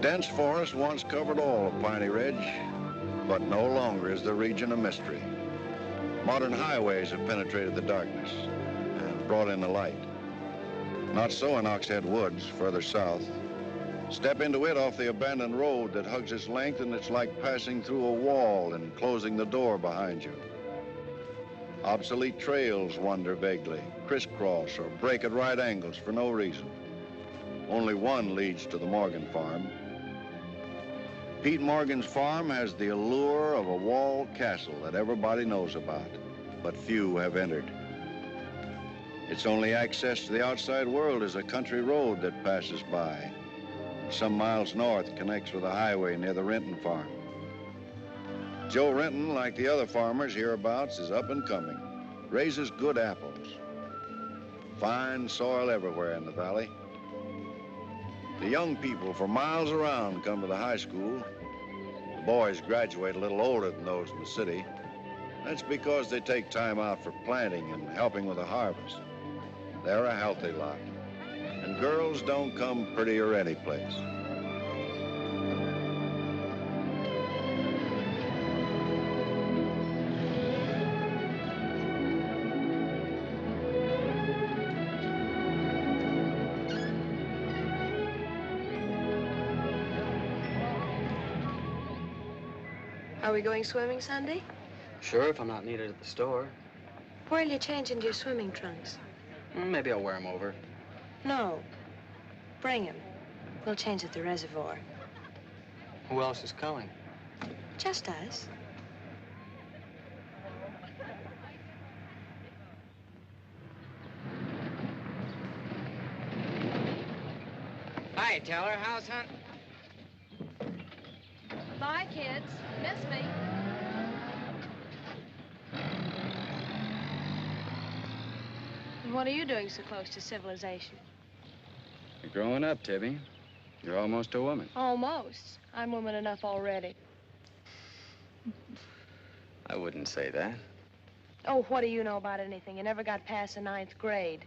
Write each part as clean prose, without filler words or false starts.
Dense forest once covered all of Piney Ridge, but no longer is the region a mystery. Modern highways have penetrated the darkness and brought in the light. Not so in Oxhead Woods, further south. Step into it off the abandoned road that hugs its length, and it's like passing through a wall and closing the door behind you. Obsolete trails wander vaguely, crisscross or break at right angles for no reason. Only one leads to the Morgan farm. Pete Morgan's farm has the allure of a walled castle that everybody knows about, but few have entered. Its only access to the outside world is a country road that passes by. Some miles north connects with a highway near the Renton farm. Joe Renton, like the other farmers hereabouts, is up and coming, raises good apples. Fine soil everywhere in the valley. The young people for miles around come to the high school. The boys graduate a little older than those in the city. That's because they take time out for planting and helping with the harvest. They're a healthy lot. And girls don't come prettier any place. Are we going swimming Sunday? Sure, if I'm not needed at the store. Where'll you change into your swimming trunks? Maybe I'll wear them over. No. Bring them. We'll change at the reservoir. Who else is coming? Just us. Hi, Teller. How's hunting? Bye, kids. Miss me. And what are you doing so close to civilization? You're growing up, Tibby. You're almost a woman. Almost. I'm woman enough already. I wouldn't say that. Oh, what do you know about anything? You never got past the 9th grade.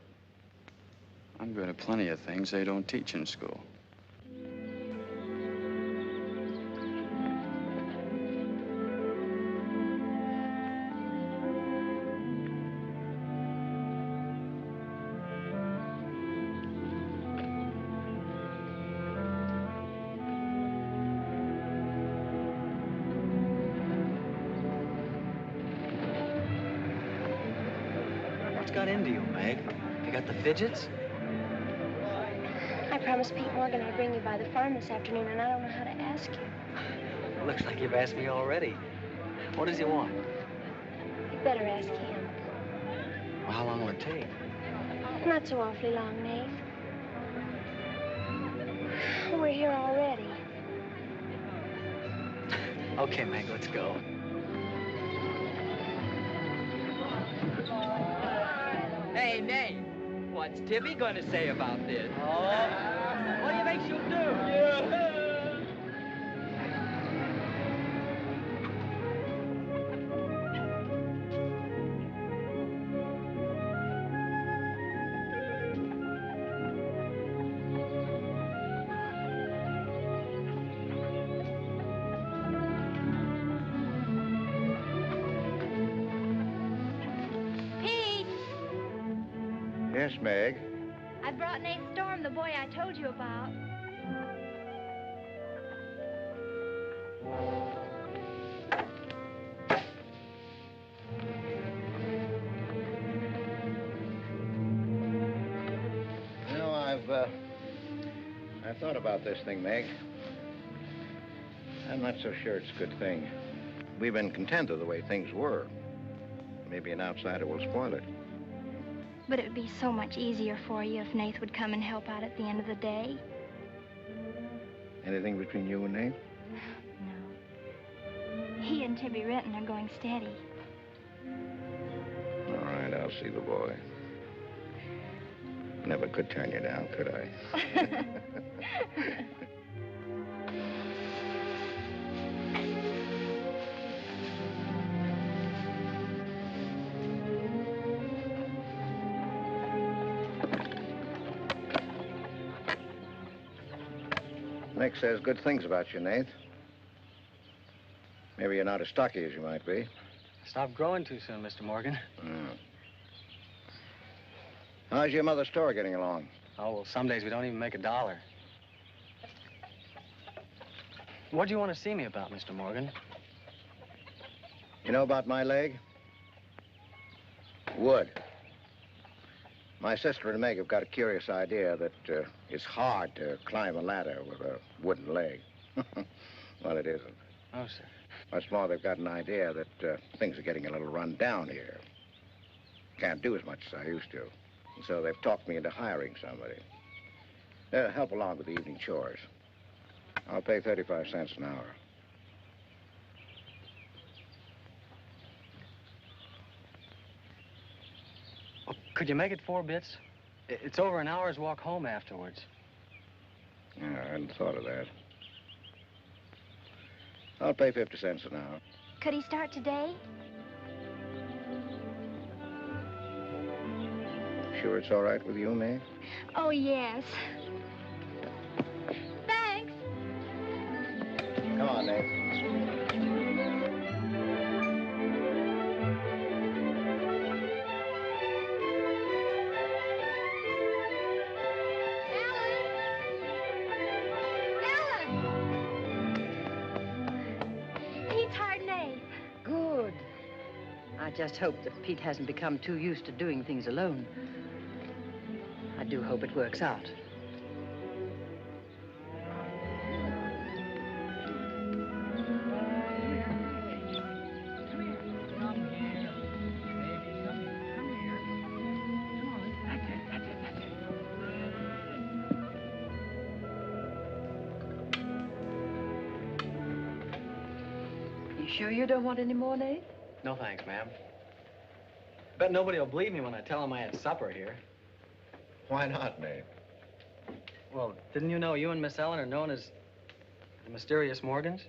I'm good at plenty of things they don't teach in school. Got into you, Meg? You got the fidgets? I promised Pete Morgan I'd bring you by the farm this afternoon, and I don't know how to ask you. Looks like you've asked me already. What does he want? You'd better ask him. Well, how long will it take? Not so awfully long, Nate. We're here already. Okay, Meg, let's go. Hey, Nate, what's Tibby going to say about this? Oh, what do you think she'll do? Yeah. Yes, Meg. I brought Nate Storm, the boy I told you about. You know, I've thought about this thing, Meg. I'm not so sure it's a good thing. We've been content with the way things were. Maybe an outsider will spoil it. But it would be so much easier for you if Nate would come and help out at the end of the day. Anything between you and Nate? No. He and Tibby Renton are going steady. All right, I'll see the boy. Never could turn you down, could I? Nick says good things about you, Nath. Maybe you're not as stocky as you might be. Stop growing too soon, Mr. Morgan. How's your mother's store getting along? Oh, well, some days we don't even make $1. What do you want to see me about, Mr. Morgan? You know about my leg? Wood. My sister and Meg have got a curious idea that it's hard to climb a ladder with a wooden leg. Well, it isn't. Oh, sir. What's more, they've got an idea that things are getting a little run down here. Can't do as much as I used to. And so they've talked me into hiring somebody. Help along with the evening chores. I'll pay 35 cents an hour. Could you make it 4 bits? It's over an hour's walk home afterwards. Yeah, I hadn't thought of that. I'll pay 50 cents an hour. Could he start today? Sure it's all right with you, May? Oh, yes. Thanks. Come on, Nate. I just hope that Pete hasn't become too used to doing things alone. I do hope it works out. You sure you don't want any more, Nate? No, thanks, ma'am. Bet nobody will believe me when I tell them I had supper here. Why not, Nate? Well, didn't you know you and Miss Ellen are known as the mysterious Morgans?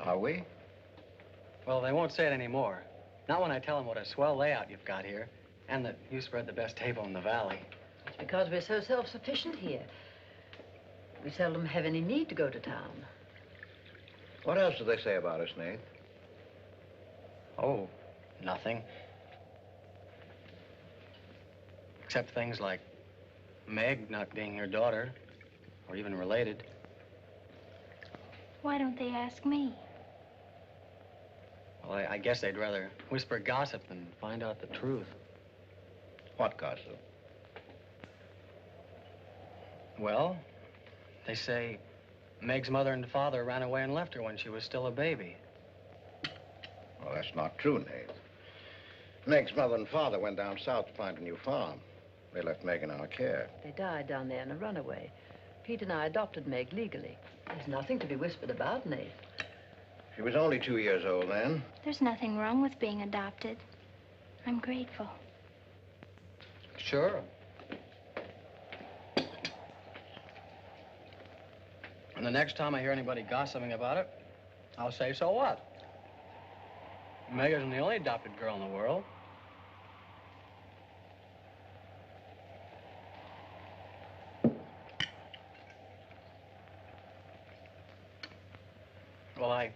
Are we? Well, they won't say it anymore. Not when I tell them what a swell layout you've got here, and that you spread the best table in the valley. It's because we're so self-sufficient here. We seldom have any need to go to town. What else do they say about us, Nate? Oh, nothing. Except things like Meg not being your daughter, or even related. Why don't they ask me? Well, I guess they'd rather whisper gossip than find out the truth. What gossip? Well, they say Meg's mother and father ran away and left her when she was still a baby. Well, that's not true, Nate. Meg's mother and father went down south to find a new farm. They left Meg in our care. They died down there in a runaway. Pete and I adopted Meg legally. There's nothing to be whispered about, Nate. She was only 2 years old then. There's nothing wrong with being adopted. I'm grateful. Sure. And the next time I hear anybody gossiping about it, I'll say, so what? Meg isn't the only adopted girl in the world. Well, I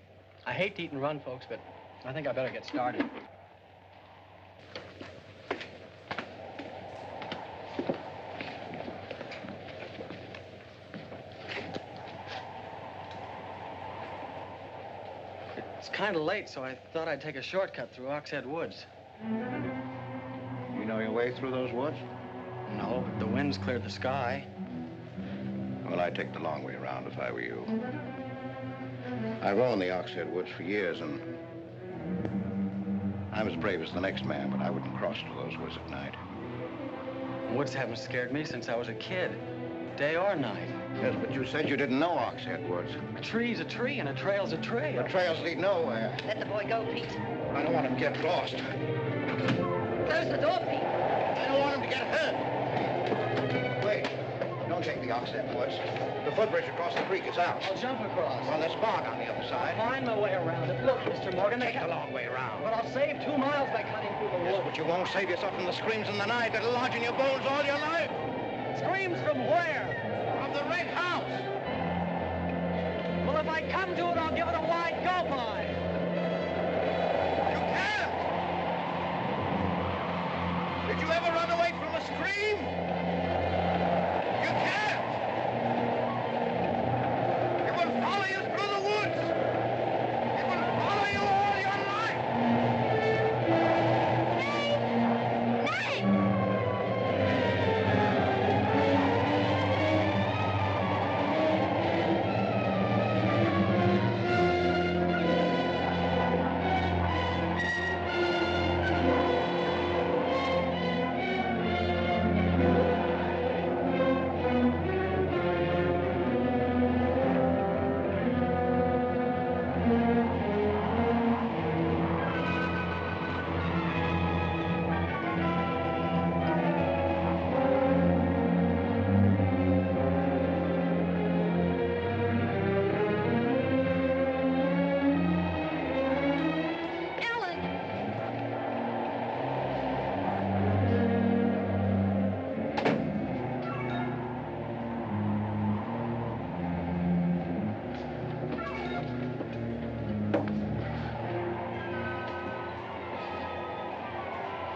hate to eat and run, folks, but I think I better get started. It's kind of late, so I thought I'd take a shortcut through Oxhead Woods. You know your way through those woods? No, but the wind's cleared the sky. Well, I'd take the long way around if I were you. I've owned the Oxhead Woods for years, and I'm as brave as the next man, but I wouldn't cross through those woods at night. Woods haven't scared me since I was a kid, day or night. Yes, but you said you didn't know Oxhead Woods. A tree's a tree, and a trail's a trail. The trails lead nowhere. Let the boy go, Pete. I don't want him to get lost. Close the door, Pete. I don't want him to get hurt. Wait. Don't take the Oxhead Woods. The footbridge across the creek is out. I'll jump across. Well, there's fog on the other side. I'll find my way around it. Look, Mr. Morgan, Take the long way around. But I'll save 2 miles by cutting through the Yes, woods. but you won't save yourself from the screams in the night that'll lodge in your bones all your life. Screams from where? From the red house. Well, if I come to it, I'll give it a wide go by. You can't. Did you ever run away from a scream? You can't. It will follow you through the woods. It will follow you all your life.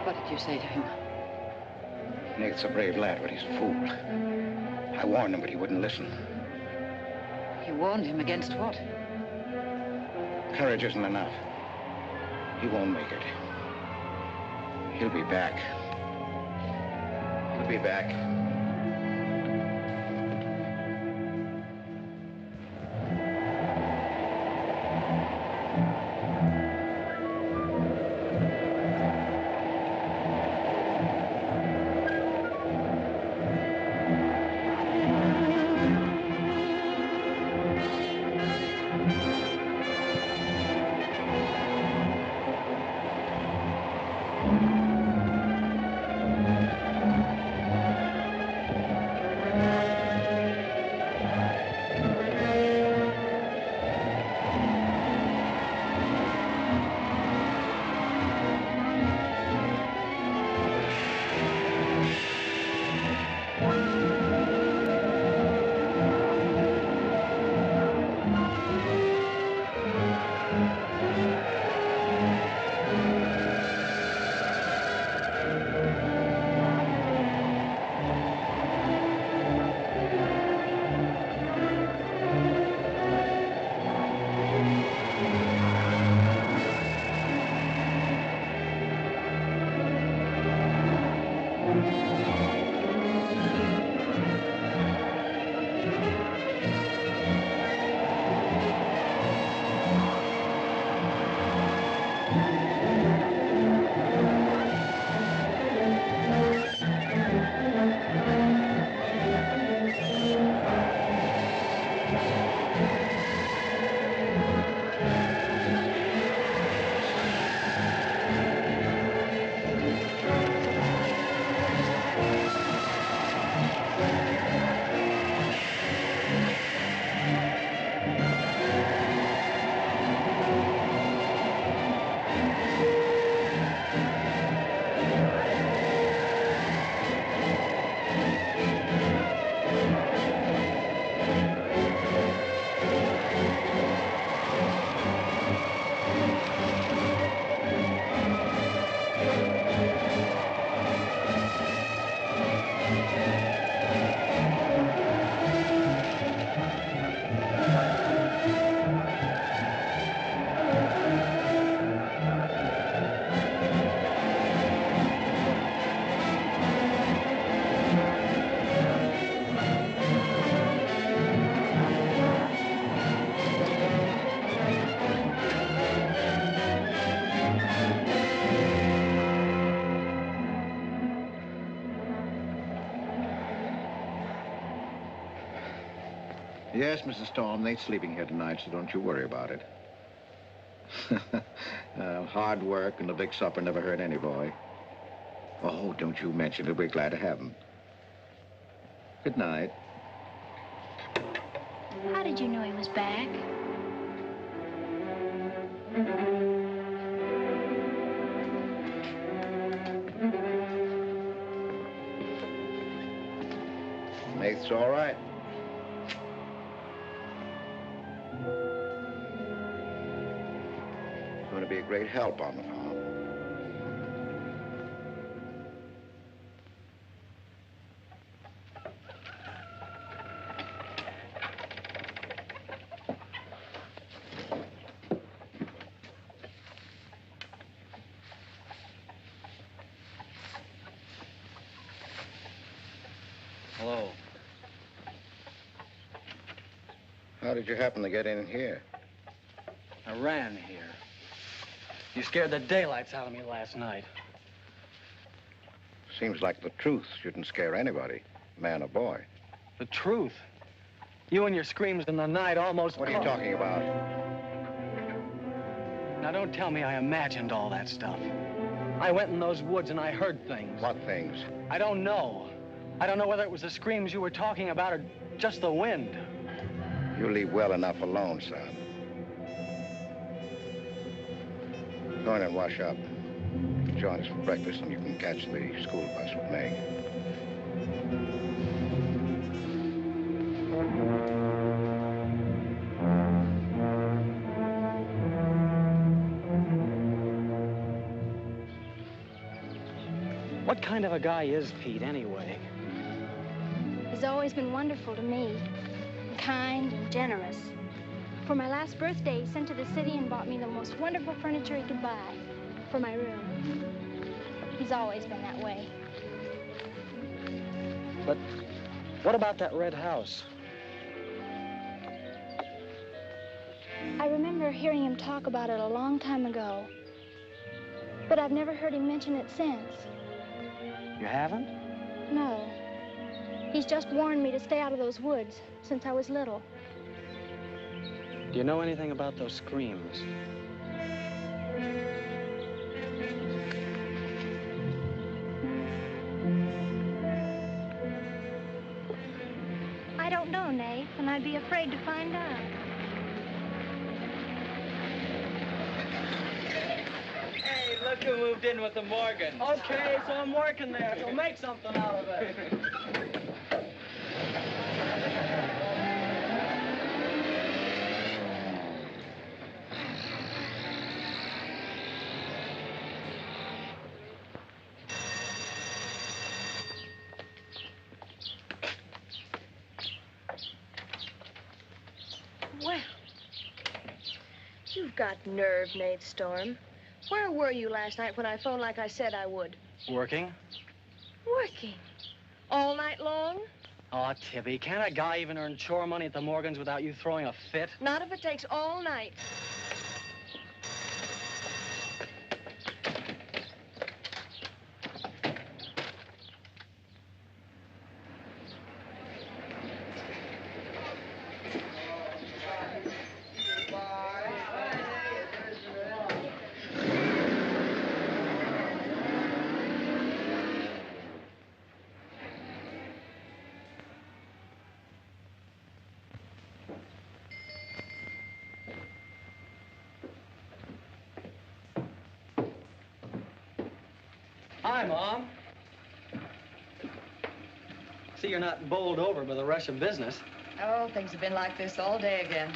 What did you say to him? Nath's a brave lad, but he's a fool. I warned him, but he wouldn't listen. You warned him against what? Courage isn't enough. He won't make it. He'll be back. He'll be back. Yes, Mrs. Storm, Nate's sleeping here tonight, so don't you worry about it. Hard work and a big supper never hurt any boy. Oh, don't you mention it. We're glad to have him. Good night. How did you know he was back? Nate's all right. Going to be a great help on the farm. Hello. How did you happen to get in here? I ran here. You scared the daylights out of me last night. Seems like the truth shouldn't scare anybody, man or boy. The truth. You and your screams in the night almost... What are you talking about? Now, don't tell me I imagined all that stuff. I went in those woods and I heard things. What things? I don't know. I don't know whether it was the screams you were talking about or just the wind. You leave well enough alone, son. Go in and wash up. Join us for breakfast and you can catch the school bus with me. What kind of a guy is Pete, anyway? He's always been wonderful to me. Kind and generous. For my last birthday, he sent to the city and bought me the most wonderful furniture he could buy for my room. He's always been that way. But what about that red house? I remember hearing him talk about it a long time ago. But I've never heard him mention it since. You haven't? No. He's just warned me to stay out of those woods since I was little. Do you know anything about those screams? I don't know, Nate, and I'd be afraid to find out. Hey, look who moved in with the Morgans. Okay, so I'm working there, so make something out of it. Well, you've got nerve, Nate Storm. Where were you last night when I phoned like I said I would? Working? Working. All night long? Oh, Tibby, can't a guy even earn chore money at the Morgans without you throwing a fit? Not if it takes all night. Hi, Mom. See, you're not bowled over by the rush of business. Oh, things have been like this all day again.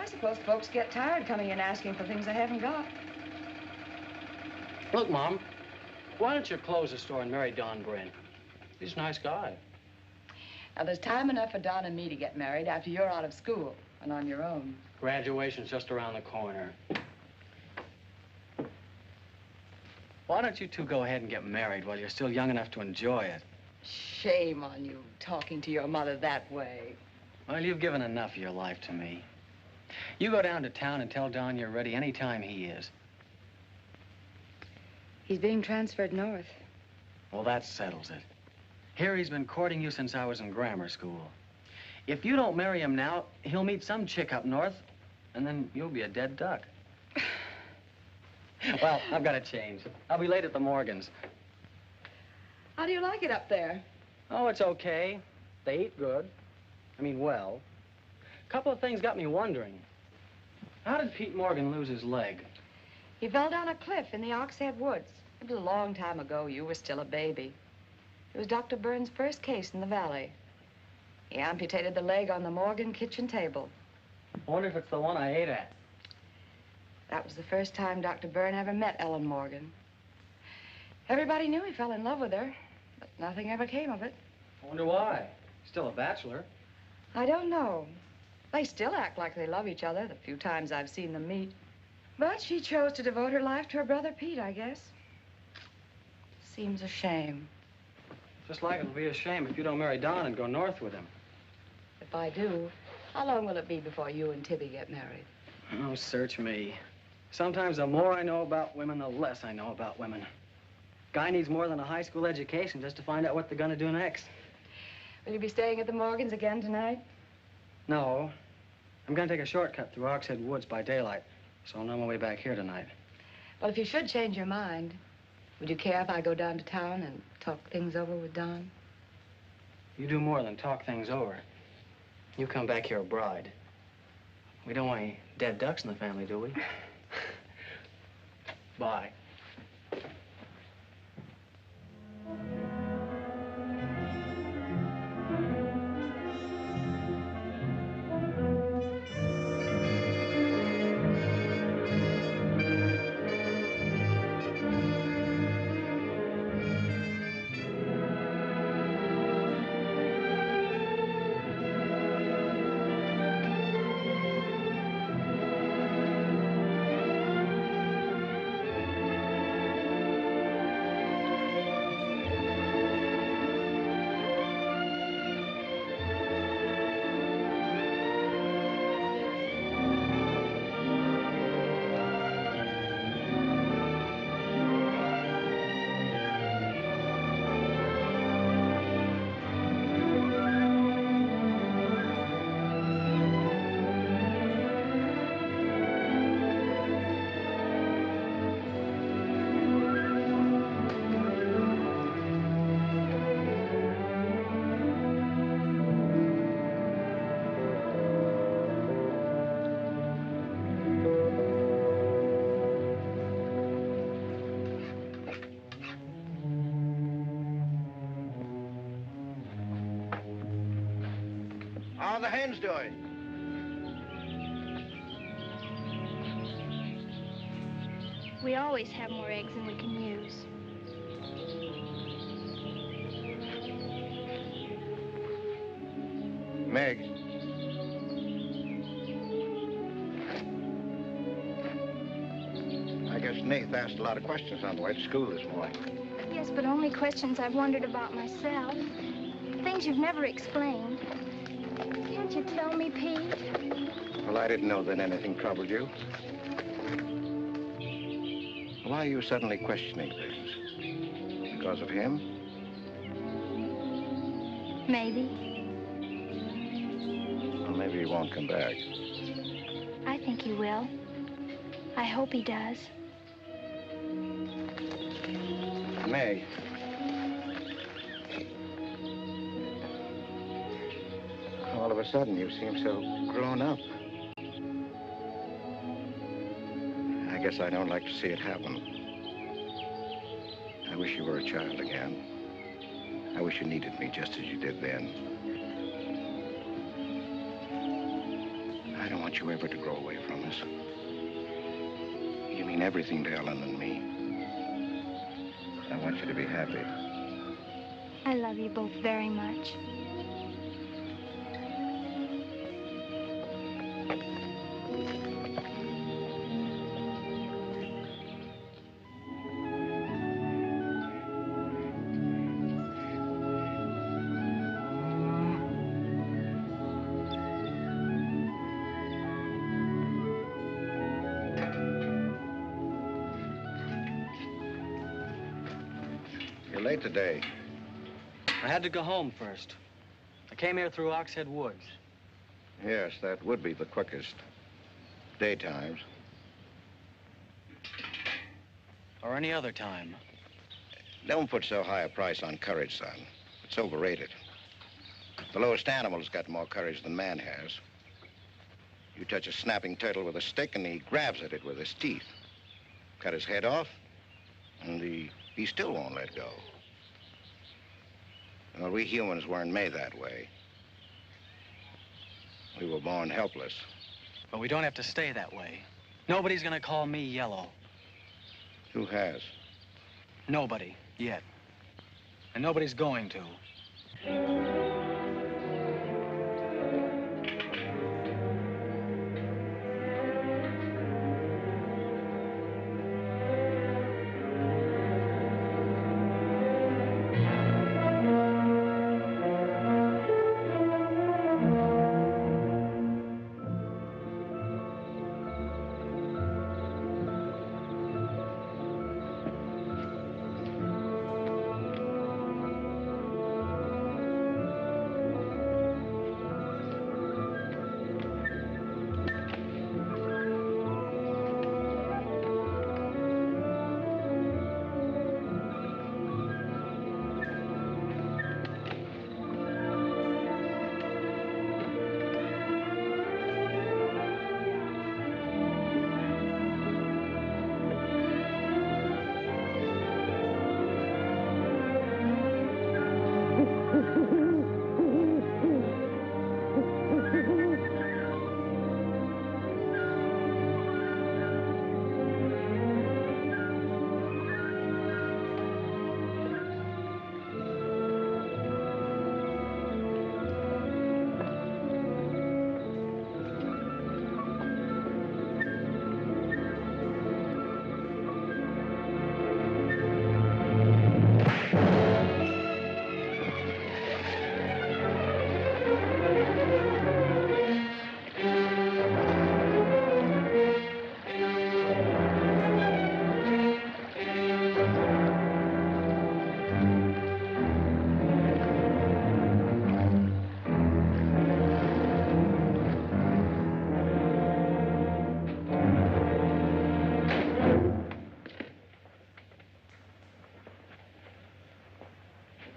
I suppose folks get tired coming in asking for things they haven't got. Look, Mom, why don't you close the store and marry Don Bryn? He's a nice guy. Now, there's time enough for Don and me to get married after you're out of school and on your own. Graduation's just around the corner. Why don't you two go ahead and get married while you're still young enough to enjoy it? Shame on you, talking to your mother that way. Well, you've given enough of your life to me. You go down to town and tell Don you're ready any time he is. He's being transferred north. Well, that settles it. Here he's been courting you since I was in grammar school. If you don't marry him now, he'll meet some chick up north, and then you'll be a dead duck. Well, I've got to change. I'll be late at the Morgans. How do you like it up there? Oh, it's okay. They eat good. I mean, well. A couple of things got me wondering. How did Pete Morgan lose his leg? He fell down a cliff in the Oxhead Woods. It was a long time ago. You were still a baby. It was Dr. Byrne's first case in the valley. He amputated the leg on the Morgan kitchen table. I wonder if it's the one I ate at. That was the first time Dr. Byrne ever met Ellen Morgan. Everybody knew he fell in love with her, but nothing ever came of it. I wonder why. Still a bachelor. I don't know. They still act like they love each other, the few times I've seen them meet. But she chose to devote her life to her brother Pete, I guess. Seems a shame. Just like it'll be a shame if you don't marry Don and go north with him. If I do, how long will it be before you and Tibby get married? Oh, search me. Sometimes the more I know about women, the less I know about women. Guy needs more than a high school education just to find out what they're gonna do next. Will you be staying at the Morgans again tonight? No. I'm gonna take a shortcut through Oxhead Woods by daylight, so I'll know my way back here tonight. Well, if you should change your mind, would you care if I go down to town and talk things over with Don? You do more than talk things over. You come back here a bride. We don't want any dead ducks in the family, do we? Bye. How are the hens doing? We always have more eggs than we can use. Meg. I guess Nath asked a lot of questions on the way to school this morning. Yes, but only questions I've wondered about myself. Things you've never explained. Can't you tell me, Pete? Well, I didn't know that anything troubled you. Why are you suddenly questioning things? Because of him? Maybe. Well, maybe he won't come back. I think he will. I hope he does. Meg. All of a sudden, you seem so grown up. I guess I don't like to see it happen. I wish you were a child again. I wish you needed me just as you did then. I don't want you ever to grow away from us. You mean everything to Ellen and me. I want you to be happy. I love you both very much. You're late today. I had to go home first. I came here through Oxhead Woods. Yes, that would be the quickest. Daytimes. Or any other time. Don't put so high a price on courage, son. It's overrated. The lowest animal's got more courage than man has. You touch a snapping turtle with a stick and he grabs at it with his teeth. Cut his head off, and he still won't let go. Well, we humans weren't made that way. We were born helpless. But we don't have to stay that way. Nobody's gonna call me yellow. Who has? Nobody, yet. And nobody's going to.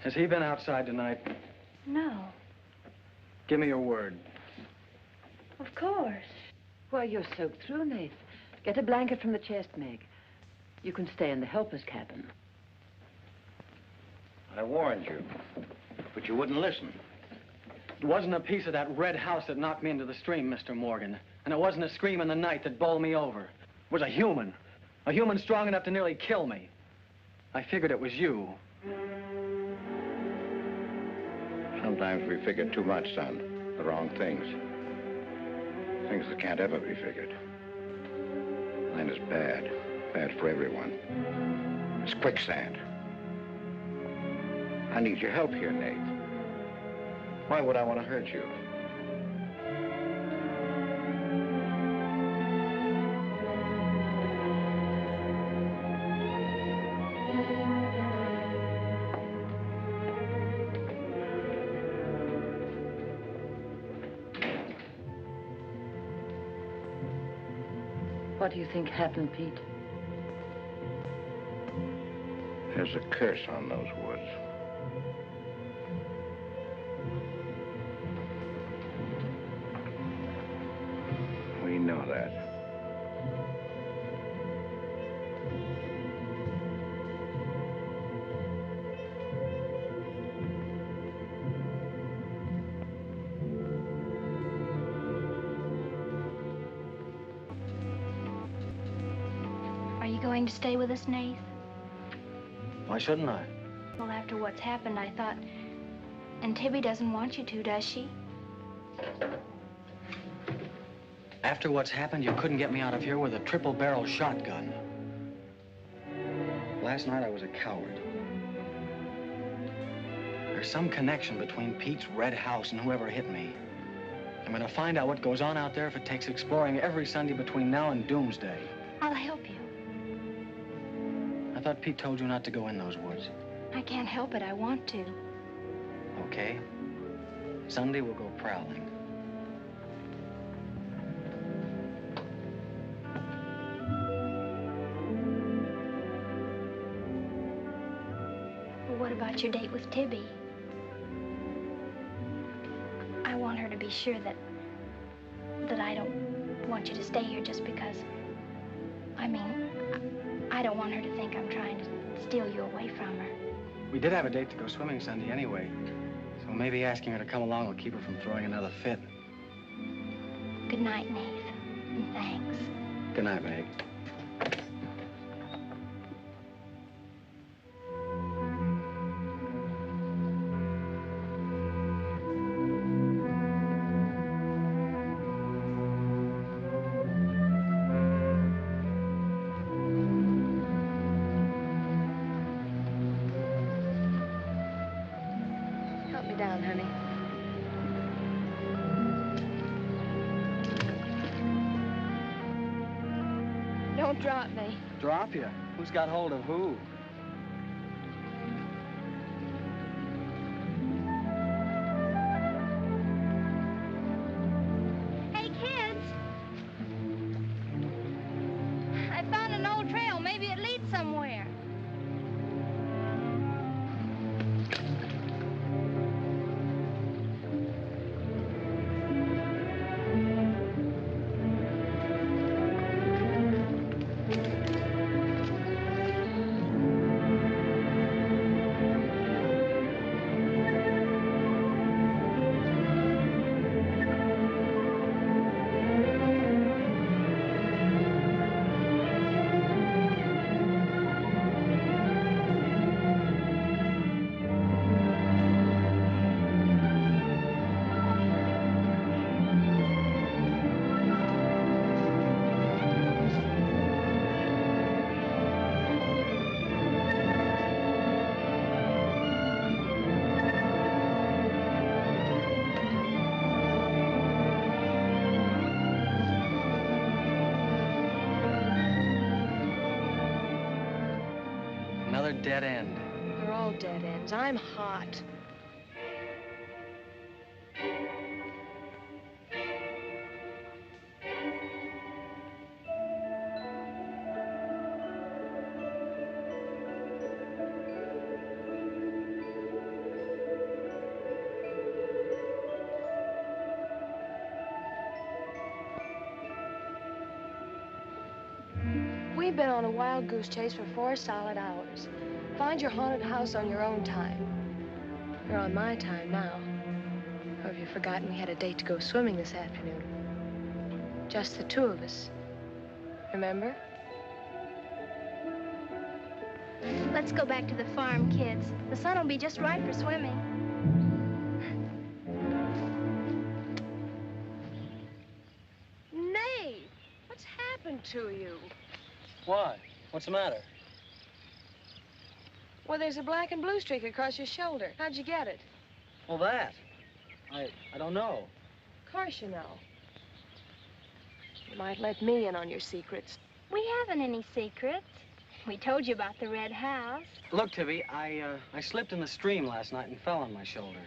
Has he been outside tonight? No. Give me your word. Of course. Why, you're soaked through, Nath. Get a blanket from the chest, Meg. You can stay in the helper's cabin. I warned you, but you wouldn't listen. It wasn't a piece of that red house that knocked me into the stream, Mr. Morgan. And it wasn't a scream in the night that bowled me over. It was a human. A human strong enough to nearly kill me. I figured it was you. Sometimes we figure too much, son. The wrong things. Things that can't ever be figured. Mine is bad. Bad for everyone. It's quicksand. I need your help here, Nate. Why would I want to hurt you? What do you think happened, Pete? There's a curse on those woods. We know that. Are you going to stay with us, Nath? Why shouldn't I? Well, after what's happened, I thought... And Tibby doesn't want you to, does she? After what's happened, you couldn't get me out of here with a triple-barrel shotgun. Last night, I was a coward. There's some connection between Pete's red house and whoever hit me. I'm gonna find out what goes on out there if it takes exploring every Sunday between now and doomsday. I'll help you. I thought Pete told you not to go in those woods. I can't help it. I want to. Okay. Sunday we'll go prowling. Well, what about your date with Tibby? I want her to be sure that I don't want you to stay here just because. I mean, I don't want her to think I'm trying to steal you away from her. We did have a date to go swimming Sunday anyway, so maybe asking her to come along will keep her from throwing another fit. Good night, Nath, and thanks. Good night, Meg. Down, honey. Don't drop me. Drop you? Who's got hold of who? Hey, kids! I found an old trail. Maybe it leads somewhere. Another dead end. They're all dead ends. I'm hot. We've been on a wild goose chase for 4 solid hours. Find your haunted house on your own time. You're on my time now. Or have you forgotten we had a date to go swimming this afternoon? Just the 2 of us. Remember? Let's go back to the farm, kids. The sun will be just right for swimming. Nate, what's happened to you? What? What's the matter? Well, there's a black and blue streak across your shoulder. How'd you get it? Well, that. I don't know. Of course you know. You might let me in on your secrets. We haven't any secrets. We told you about the red house. Look, Tibby, I slipped in the stream last night and fell on my shoulder.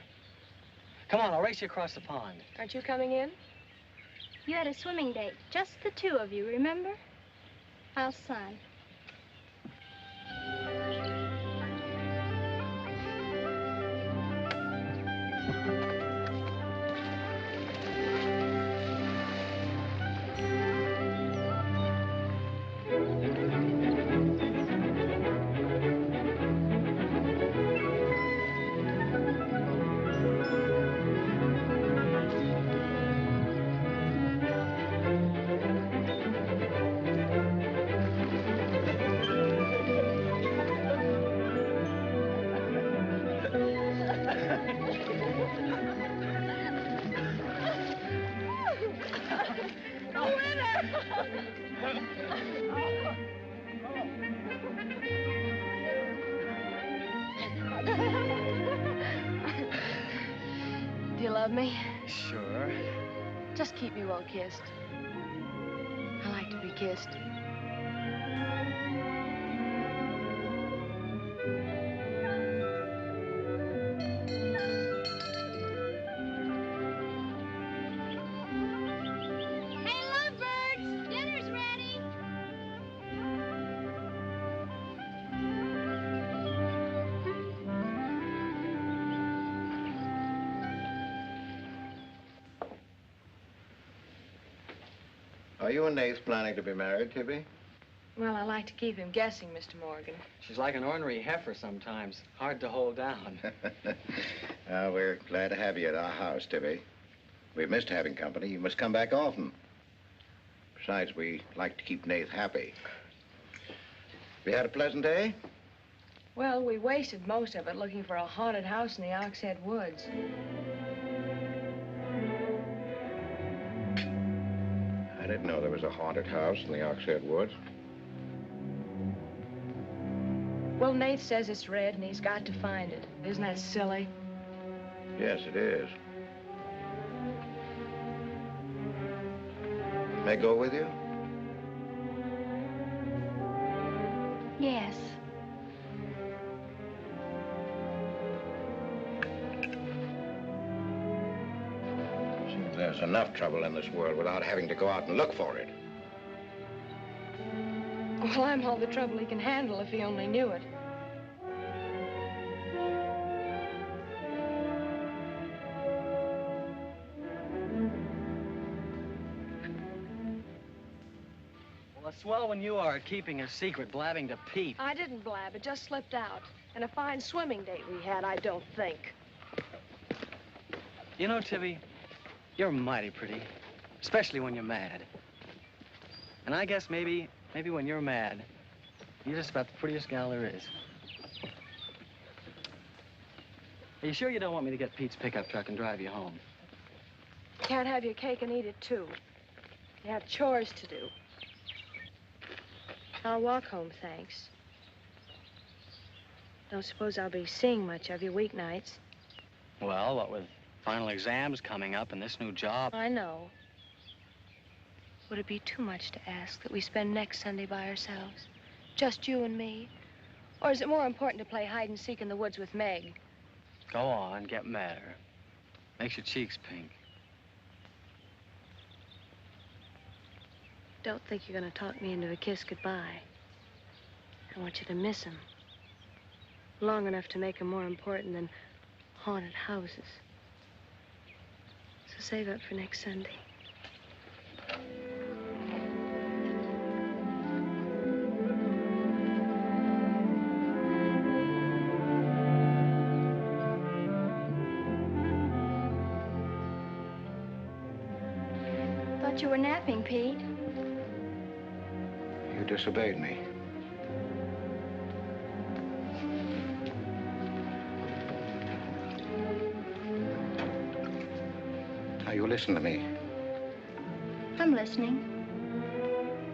Come on, I'll race you across the pond. Aren't you coming in? You had a swimming date, just the 2 of you, remember? How's Son? Do you love me? Sure. Just keep me well kissed. I like to be kissed. Are you and Nath planning to be married, Tibby? Well, I like to keep him guessing, Mr. Morgan. She's like an ornery heifer sometimes. Hard to hold down. We're glad to have you at our house, Tibby. We've missed having company. You must come back often. Besides, we like to keep Nath happy. We had a pleasant day? Well, we wasted most of it looking for a haunted house in the Oxhead Woods. I didn't know there was a haunted house in the Oxhead Woods. Well, Nath says it's red and he's got to find it. Isn't that silly? Yes, it is. May I go with you? Yes. There's enough trouble in this world without having to go out and look for it. Well, I'm all the trouble he can handle if he only knew it. Well, a swell when you are keeping a secret, blabbing to Pete. I didn't blab. It just slipped out. And a fine swimming date we had, I don't think. You know, Tibby, you're mighty pretty, especially when you're mad. And I guess maybe when you're mad, you're just about the prettiest gal there is. Are you sure you don't want me to get Pete's pickup truck and drive you home? Can't have your cake and eat it, too. You have chores to do. I'll walk home, thanks. Don't suppose I'll be seeing much of you weeknights. Well, what with final exams coming up and this new job. I know. Would it be too much to ask that we spend next Sunday by ourselves? Just you and me? Or is it more important to play hide and seek in the woods with Meg? Go on, get madder. Makes your cheeks pink. Don't think you're going to talk me into a kiss goodbye. I want you to miss him. Long enough to make him more important than haunted houses. So save up for next Sunday. Thought you were napping, Pete. You disobeyed me. Now, you listen to me. I'm listening.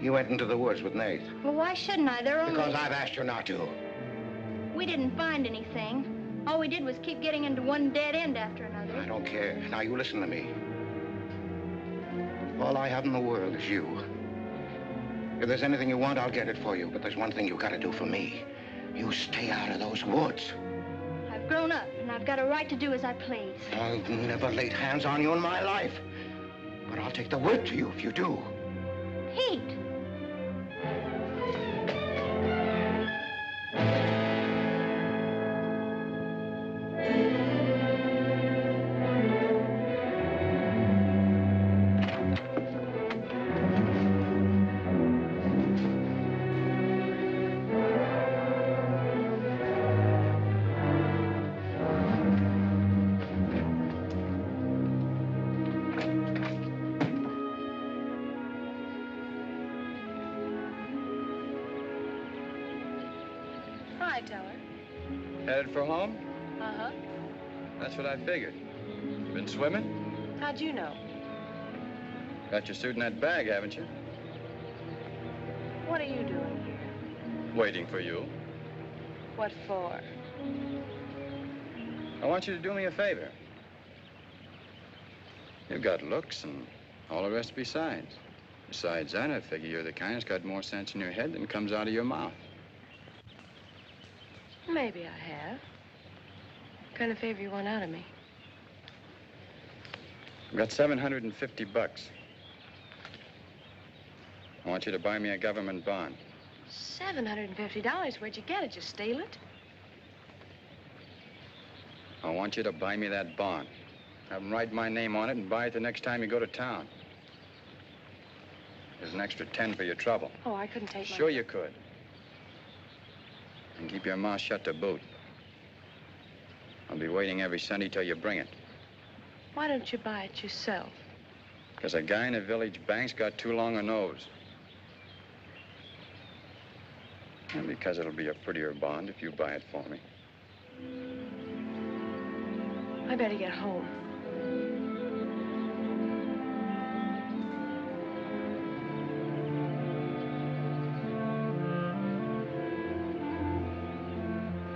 You went into the woods with Nath. Well, why shouldn't I? They're only... Because I've asked you not to. We didn't find anything. All we did was keep getting into one dead end after another. I don't care. Now, you listen to me. All I have in the world is you. If there's anything you want, I'll get it for you. But there's one thing you gotta do for me. You stay out of those woods. I've grown up, and I've got a right to do as I please. I've never laid hands on you in my life. But I'll take the word to you if you do. Pete! Headed for home? Uh-huh. That's what I figured. Been swimming? How'd you know? Got your suit in that bag, haven't you? What are you doing here? Waiting for you. What for? I want you to do me a favor. You've got looks and all the rest besides. Besides that, I figure you're the kind that's got more sense in your head than comes out of your mouth. Maybe I have. What kind of favor you want out of me? I've got $750. I want you to buy me a government bond. $750? Where'd you get it? Just steal it? I want you to buy me that bond. Have them write my name on it and buy it the next time you go to town. There's an extra 10 for your trouble. Oh, I couldn't take Sure you could. And keep your mouth shut to boot. I'll be waiting every Sunday till you bring it. Why don't you buy it yourself? Because a guy in a village bank's got too long a nose. And because it'll be a prettier bond if you buy it for me. I better get home.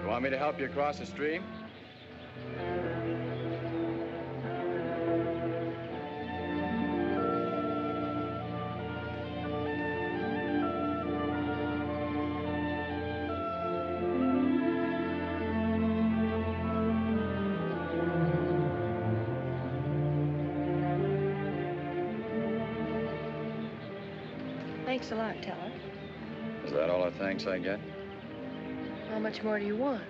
You want me to help you across the stream? Thanks a lot, Teller. Is that all the thanks I get? How much more do you want?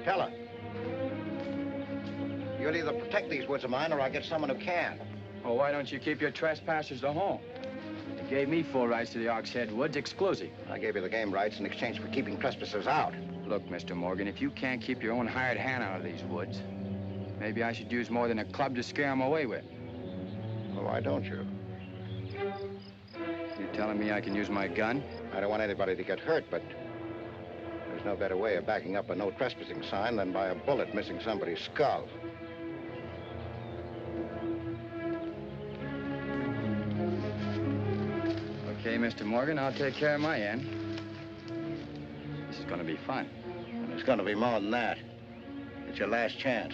Teller. You'll either protect these woods of mine or I'll get someone who can. Well, why don't you keep your trespassers to home? You gave me full rights to the Oxhead Woods, exclusive. I gave you the game rights in exchange for keeping trespassers out. Look, Mr. Morgan, if you can't keep your own hired hand out of these woods, maybe I should use more than a club to scare them away with. Well, why don't you? You telling me I can use my gun? I don't want anybody to get hurt, but there's no better way of backing up a no trespassing sign than by a bullet missing somebody's skull. Okay, Mr. Morgan, I'll take care of my end. This is going to be fun. And it's going to be more than that. It's your last chance.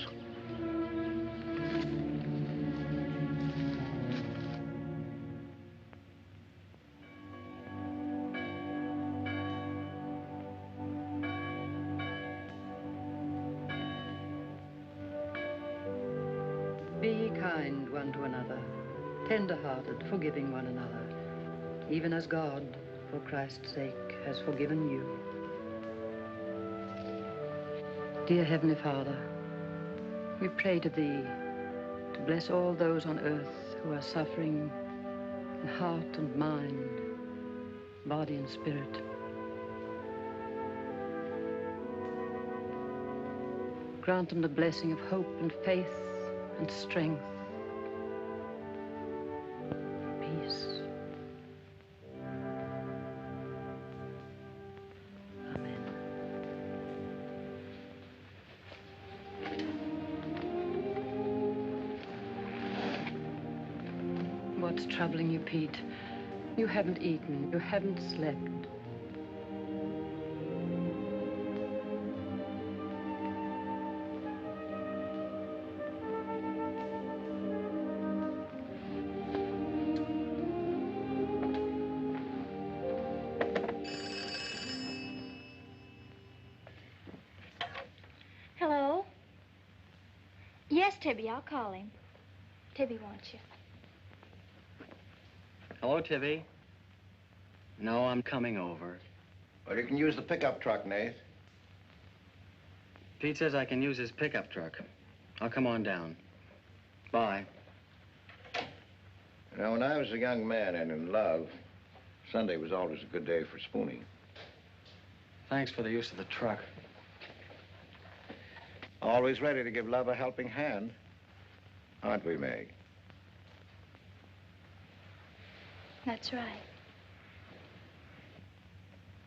Be kind one to another, tender-hearted, forgiving one another, even as God, for Christ's sake, has forgiven you. Dear Heavenly Father, we pray to Thee to bless all those on earth who are suffering in heart and mind, body and spirit. Grant them the blessing of hope and faith and strength, peace. Amen. What's troubling you, Pete? You haven't eaten, you haven't slept. Hello? Yes, Tibby, I'll call him. Tibby wants you. Hello, Tibby. No, I'm coming over. Well, you can use the pickup truck, Nath. Pete says I can use his pickup truck. I'll come on down. Bye. You know, when I was a young man and in love, Sunday was always a good day for spooning. Thanks for the use of the truck. Always ready to give love a helping hand. Aren't we, Meg? That's right.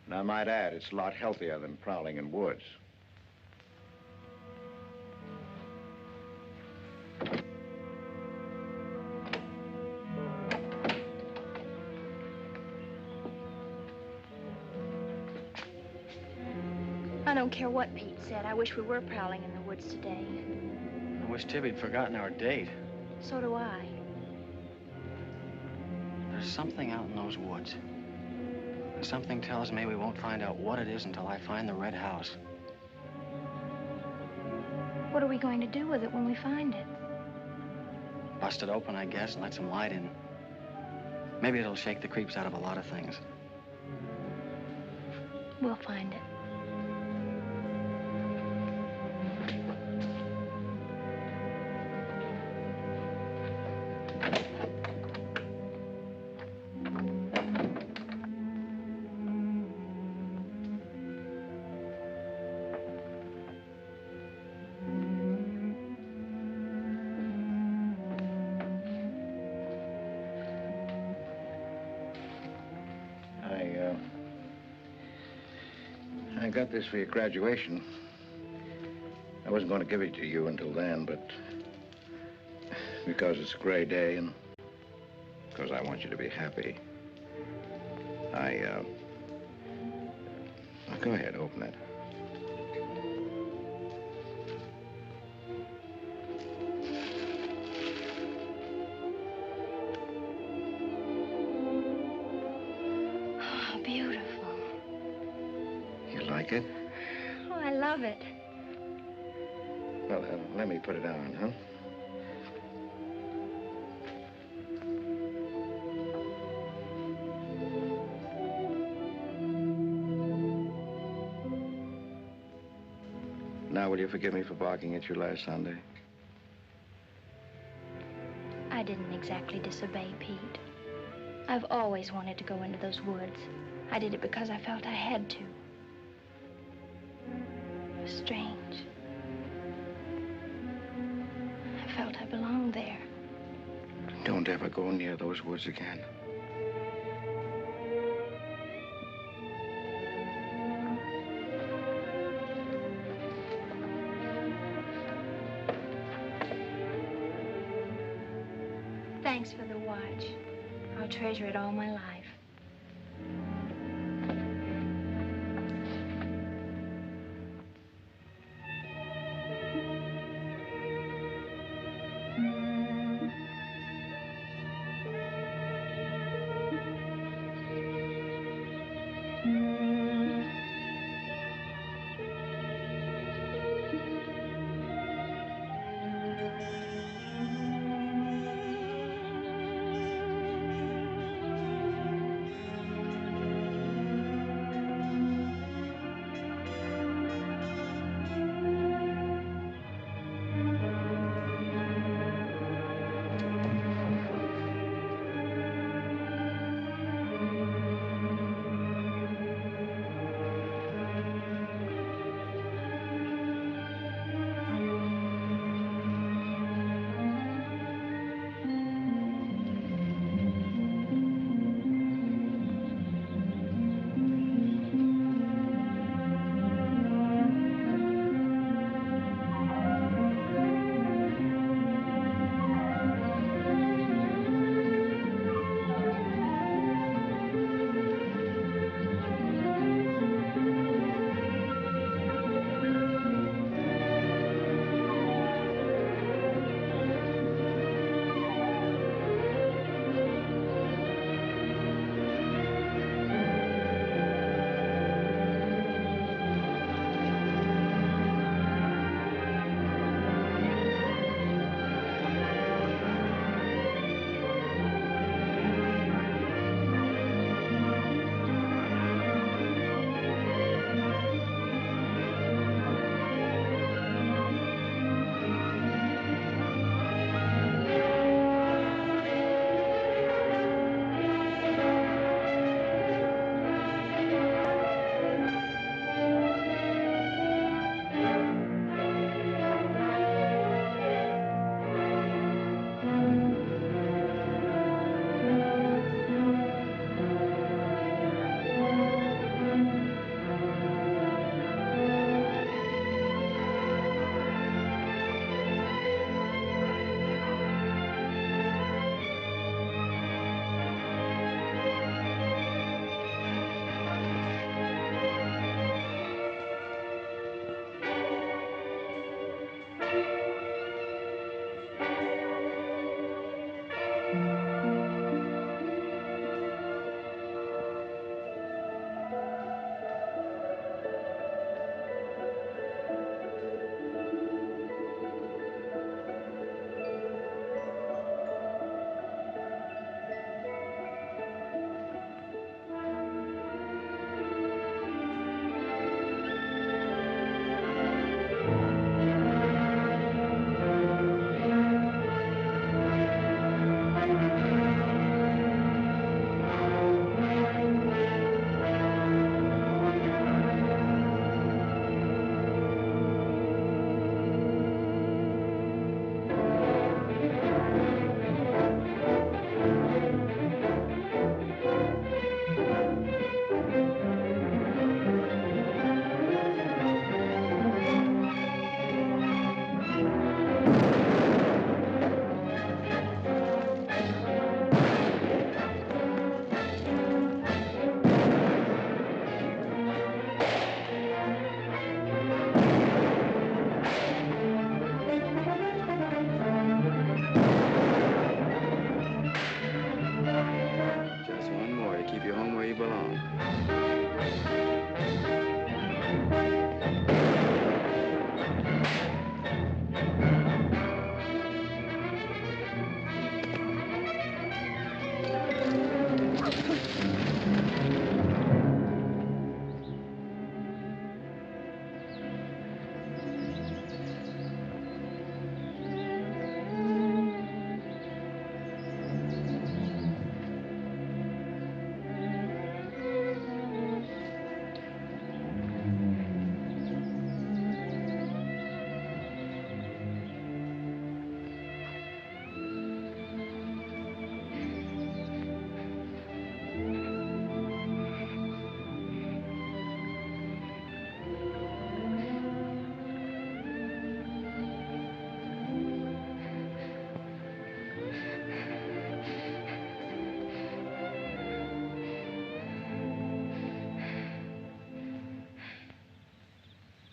And I might add, it's a lot healthier than prowling in woods. I don't care what Pete said. I wish we were prowling in the woods today. I wish Tibby'd forgotten our date. So do I. There's something out in those woods. And something tells me we won't find out what it is until I find the red house. What are we going to do with it when we find it? Bust it open, I guess, and let some light in. Maybe it'll shake the creeps out of a lot of things. We'll find it. I got this for your graduation. I wasn't going to give it to you until then, but because it's a gray day and because I want you to be happy, go ahead, open it. Oh, beautiful. You like it? Oh, I love it. Well, let me put it on, huh? Now, will you forgive me for barking at you last Sunday? I didn't exactly disobey Pete. I've always wanted to go into those woods. I did it because I felt I had to. It was strange. I felt I belonged there. Don't ever go near those woods again. Thanks for the watch. I'll treasure it all my life.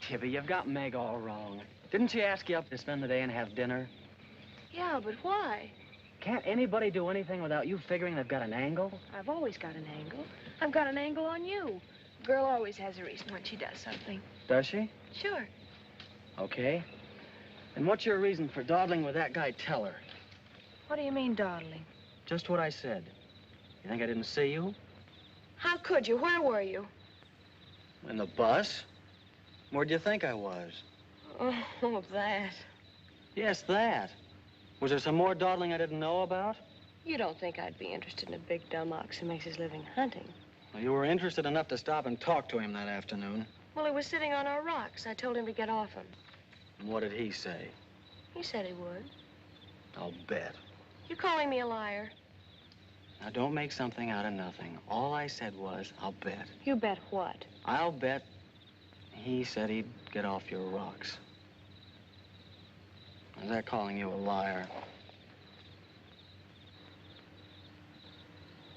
Tibby, you've got Meg all wrong. Didn't she ask you up to spend the day and have dinner? Yeah, but why? Can't anybody do anything without you figuring they've got an angle? I've always got an angle. I've got an angle on you. Girl always has a reason when she does something. Does she? Sure. Okay. And what's your reason for dawdling with that guy Teller? What do you mean, dawdling? Just what I said. You think I didn't see you? How could you? Where were you? In the bus? Where'd you think I was? Oh, that. Yes, that. Was there some more dawdling I didn't know about? You don't think I'd be interested in a big dumb ox who makes his living hunting? Well, you were interested enough to stop and talk to him that afternoon. Well, he was sitting on our rocks. I told him to get off him. And what did he say? He said he would. I'll bet. You calling me a liar? Now, don't make something out of nothing. All I said was, I'll bet. You bet what? I'll bet he said he'd get off your rocks. Is that calling you a liar?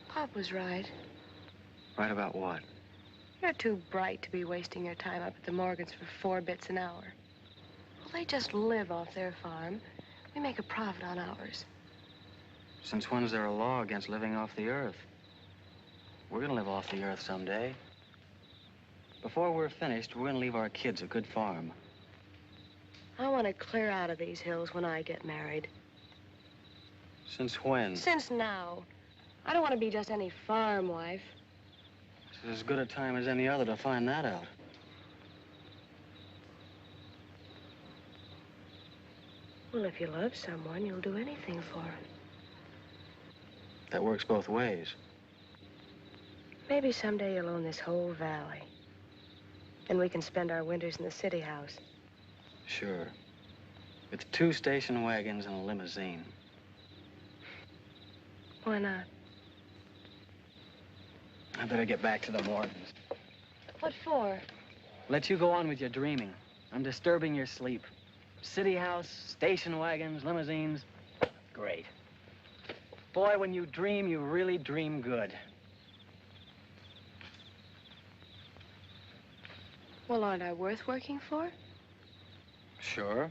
Pop was right. Right about what? You're too bright to be wasting your time up at the Morgans for 4 bits an hour. Well, they just live off their farm. We make a profit on ours. Since when's there a law against living off the earth? We're gonna live off the earth someday. Before we're finished, we're gonna leave our kids a good farm. I want to clear out of these hills when I get married. Since when? Since now. I don't want to be just any farm wife. This is as good a time as any other to find that out. Well, if you love someone, you'll do anything for him. That works both ways. Maybe someday you'll own this whole valley. And we can spend our winters in the city house. Sure. With 2 station wagons and a limousine. Why not? I better get back to the Morgans. What for? Let you go on with your dreaming. I'm disturbing your sleep. City house, station wagons, limousines. Great. Boy, when you dream, you really dream good. Well, aren't I worth working for? Sure.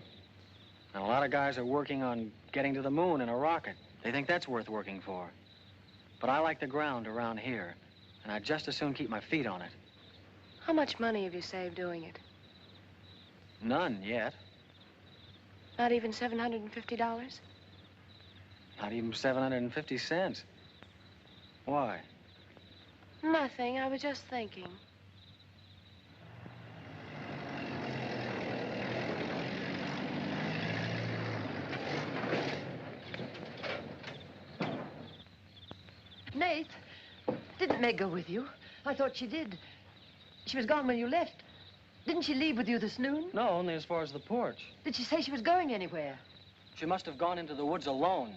And a lot of guys are working on getting to the moon in a rocket. They think that's worth working for. But I like the ground around here, and I'd just as soon keep my feet on it. How much money have you saved doing it? None yet. Not even $750? Not even 750 cents. Why? Nothing. I was just thinking. Nath, didn't Meg go with you? I thought she did. She was gone when you left. Didn't she leave with you this noon? No, only as far as the porch. Did she say she was going anywhere? She must have gone into the woods alone.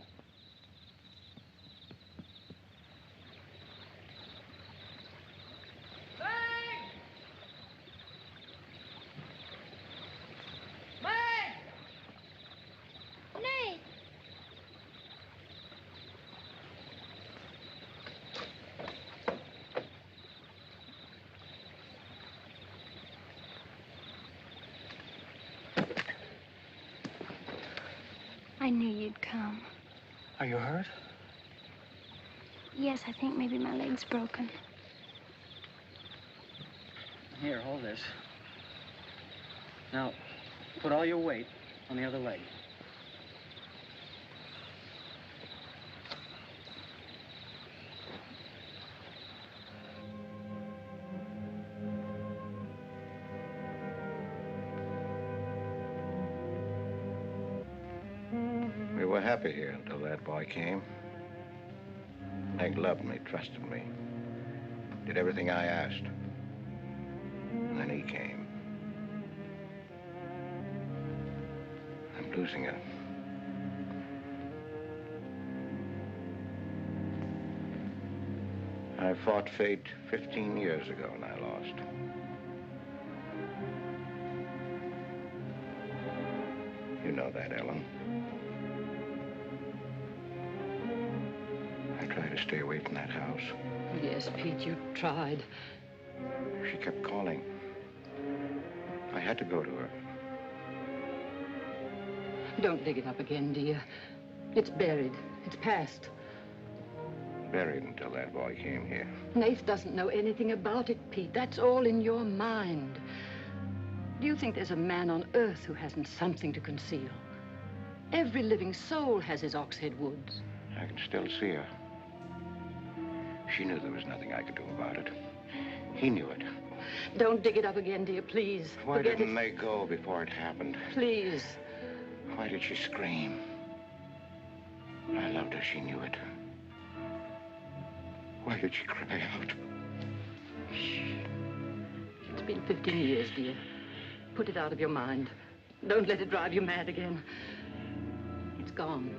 I knew you'd come. Are you hurt? Yes, I think maybe my leg's broken. Here, hold this. Now, put all your weight on the other leg. We were happy here until that boy came. Meg loved me, trusted me, did everything I asked. And then he came. I'm losing her. I fought fate 15 years ago and I lost. You know that, Ellen. I tried to stay away from that house. Yes, Pete, you tried. She kept calling. I had to go to her. Don't dig it up again, dear. It's buried. It's past. Buried until that boy came here. Nath doesn't know anything about it, Pete. That's all in your mind. Do you think there's a man on earth who hasn't something to conceal? Every living soul has his Oxhead Woods. I can still see her. She knew there was nothing I could do about it. He knew it. Don't dig it up again, dear, please. Why didn't they go before it happened? Please. Why did she scream? I loved her, she knew it. Why did she cry out? Shh. It's been 15 years, dear. Put it out of your mind. Don't let it drive you mad again. It's gone.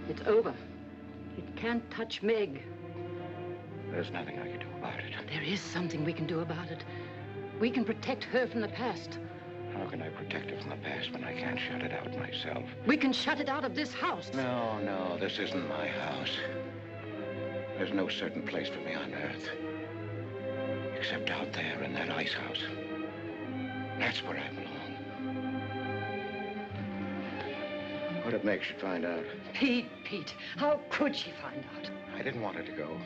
It's over. It can't touch Meg. There's nothing I can do about it. There is something we can do about it. We can protect her from the past. How can I protect her from the past when I can't shut it out myself? We can shut it out of this house. No, no, this isn't my house. There's no certain place for me on Earth. Except out there in that ice house. That's where I belong. What if Meg should find out? Pete, how could she find out? I didn't want her to go.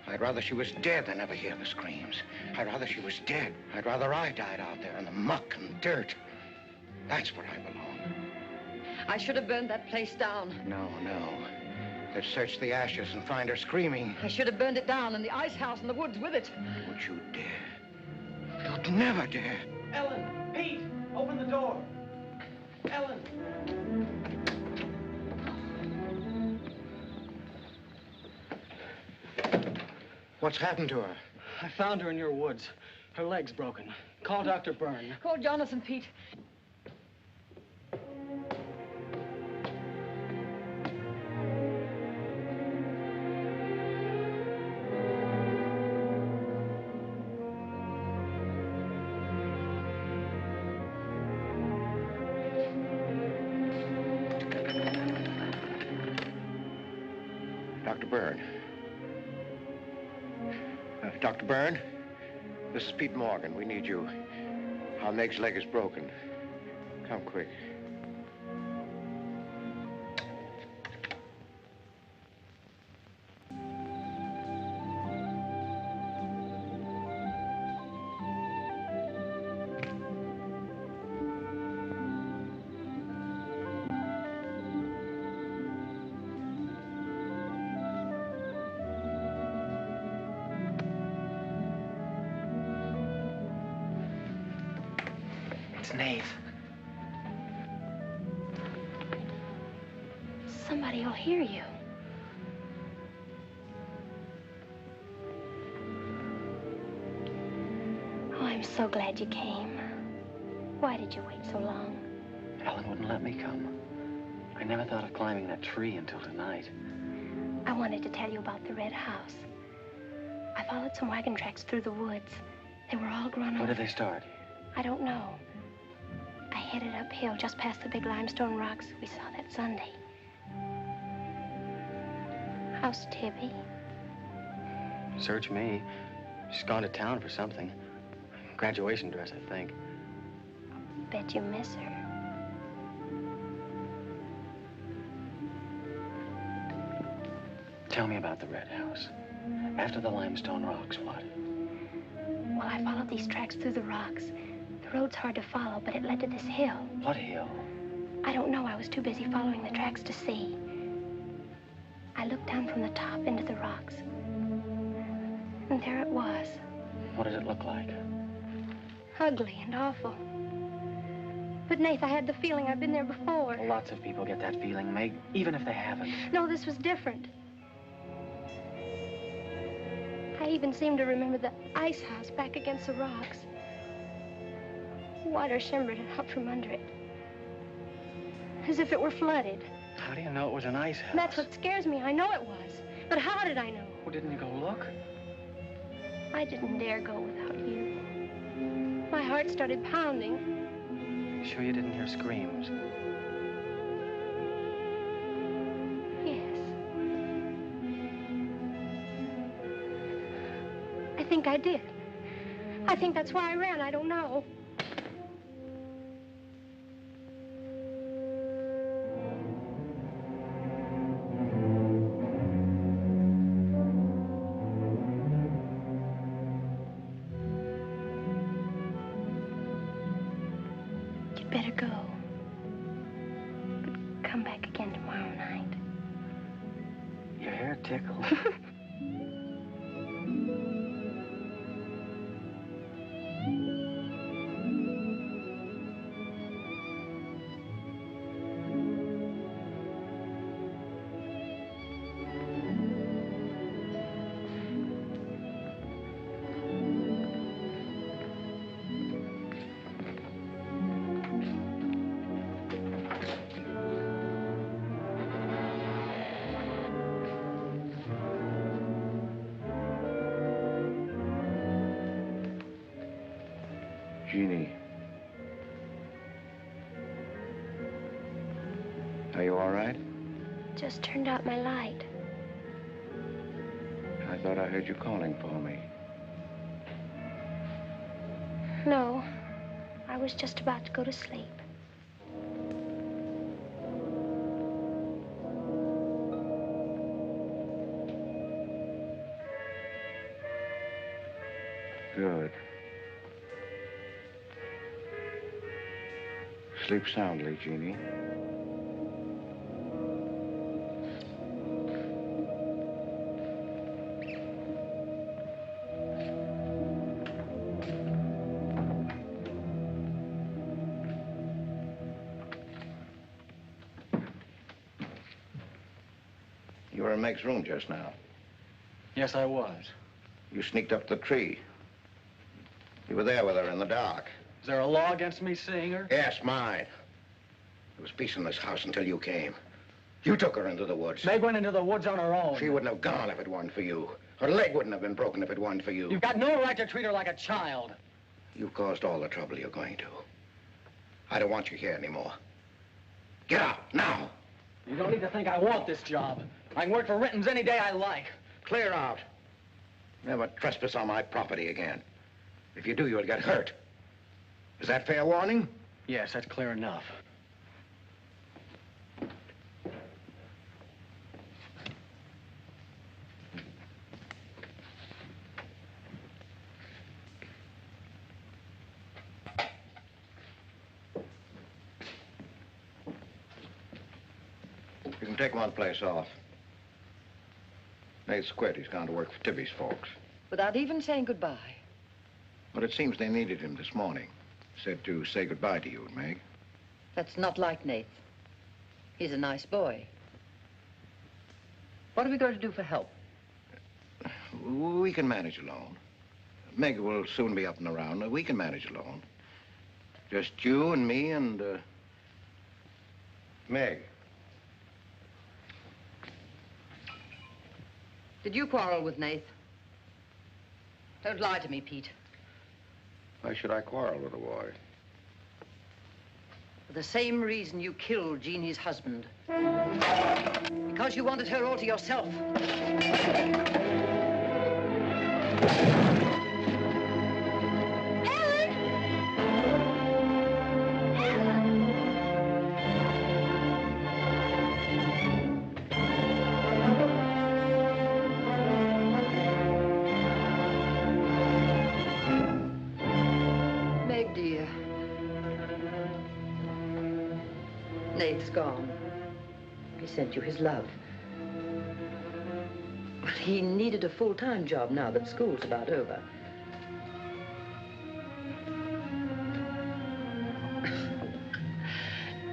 I'd rather she was dead than ever hear the screams. I'd rather she was dead. I'd rather I died out there in the muck and dirt. That's where I belong. I should have burned that place down. No, no. They'd search the ashes and find her screaming. I should have burned it down and the ice house and the woods with it. Would you dare? You'd never dare. Ellen, Pete, open the door. Ellen. What's happened to her? I found her in your woods. Her leg's broken. Call Dr. Byrne. Call Jonathan, Pete. Dr. Byrne. Dr. Byrne, this is Pete Morgan. We need you. Our Meg's leg is broken. Come quick. Nath. Somebody will hear you. Oh, I'm so glad you came. Why did you wait so long? Ellen wouldn't let me come. I never thought of climbing that tree until tonight. I wanted to tell you about the red house. I followed some wagon tracks through the woods. They were all grown Where over. did they start? I don't know. I headed uphill just past the big limestone rocks we saw that Sunday. How's Tibby? Search me. She's gone to town for something. Graduation dress, I think. Bet you miss her. Tell me about the red house. After the limestone rocks, what? Well, I followed these tracks through the rocks. The road's hard to follow, but it led to this hill. What hill? I don't know. I was too busy following the tracks to see. I looked down from the top into the rocks. And there it was. What did it look like? Ugly and awful. But, Nath, I had the feeling I'd been there before. Well, lots of people get that feeling, Meg, even if they haven't. No, this was different. I even seemed to remember the ice house back against the rocks. Water shimmered out from under it. As if it were flooded. How do you know it was an ice house? That's what scares me. I know it was. But how did I know? Well, didn't you go look? I didn't dare go without you. My heart started pounding. Sure you didn't hear screams? Yes. I think I did. I think that's why I ran. I don't know. go. But come back again tomorrow night. Your hair tickles. Jeannie. Are you all right? Just turned out my light. I thought I heard you calling for me. No, I was just about to go to sleep. Good. Sleep soundly, Jeannie. You were in Meg's room just now. Yes, I was. You sneaked up the tree. You were there with her in the dark. Is there a law against me seeing her? Yes, mine. There was peace in this house until you came. You took her into the woods. Meg went into the woods on her own. She wouldn't have gone if it weren't for you. Her leg wouldn't have been broken if it weren't for you. You've got no right to treat her like a child. You caused all the trouble you're going to. I don't want you here anymore. Get out, now. You don't need to think I want this job. I can work for Renton's any day I like. Clear out. Never trespass on my property again. If you do, you'll get hurt. Is that fair warning? Yes, that's clear enough. You can take one place off. Nate's quit. He's gone to work for Tibby's folks. Without even saying goodbye. But it seems they needed him this morning. Said to say goodbye to you, Meg. That's not like Nath. He's a nice boy. What are we going to do for help? We can manage alone. Meg will soon be up and around. We can manage alone. Just you and me and, Meg. Did you quarrel with Nath? Don't lie to me, Pete. Why should I quarrel with a boy? For the same reason you killed Jeannie's husband. Because you wanted her all to yourself. Nath's gone. He sent you his love. But he needed a full-time job now that school's about over.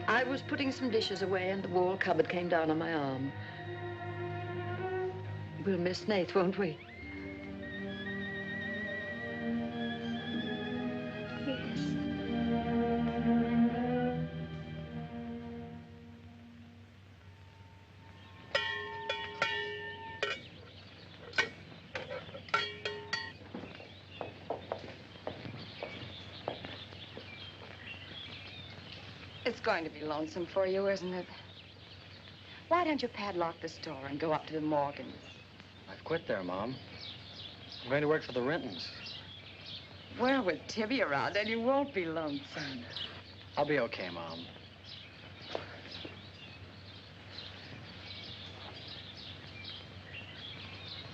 I was putting some dishes away and the wall cupboard came down on my arm. We'll miss Nath, won't we? It's going to be lonesome for you, isn't it? Why don't you padlock this door and go up to the Morgans? I've quit there, Mom. I'm going to work for the Rentons. Well, with Tibby around, then you won't be lonesome. I'll be okay, Mom.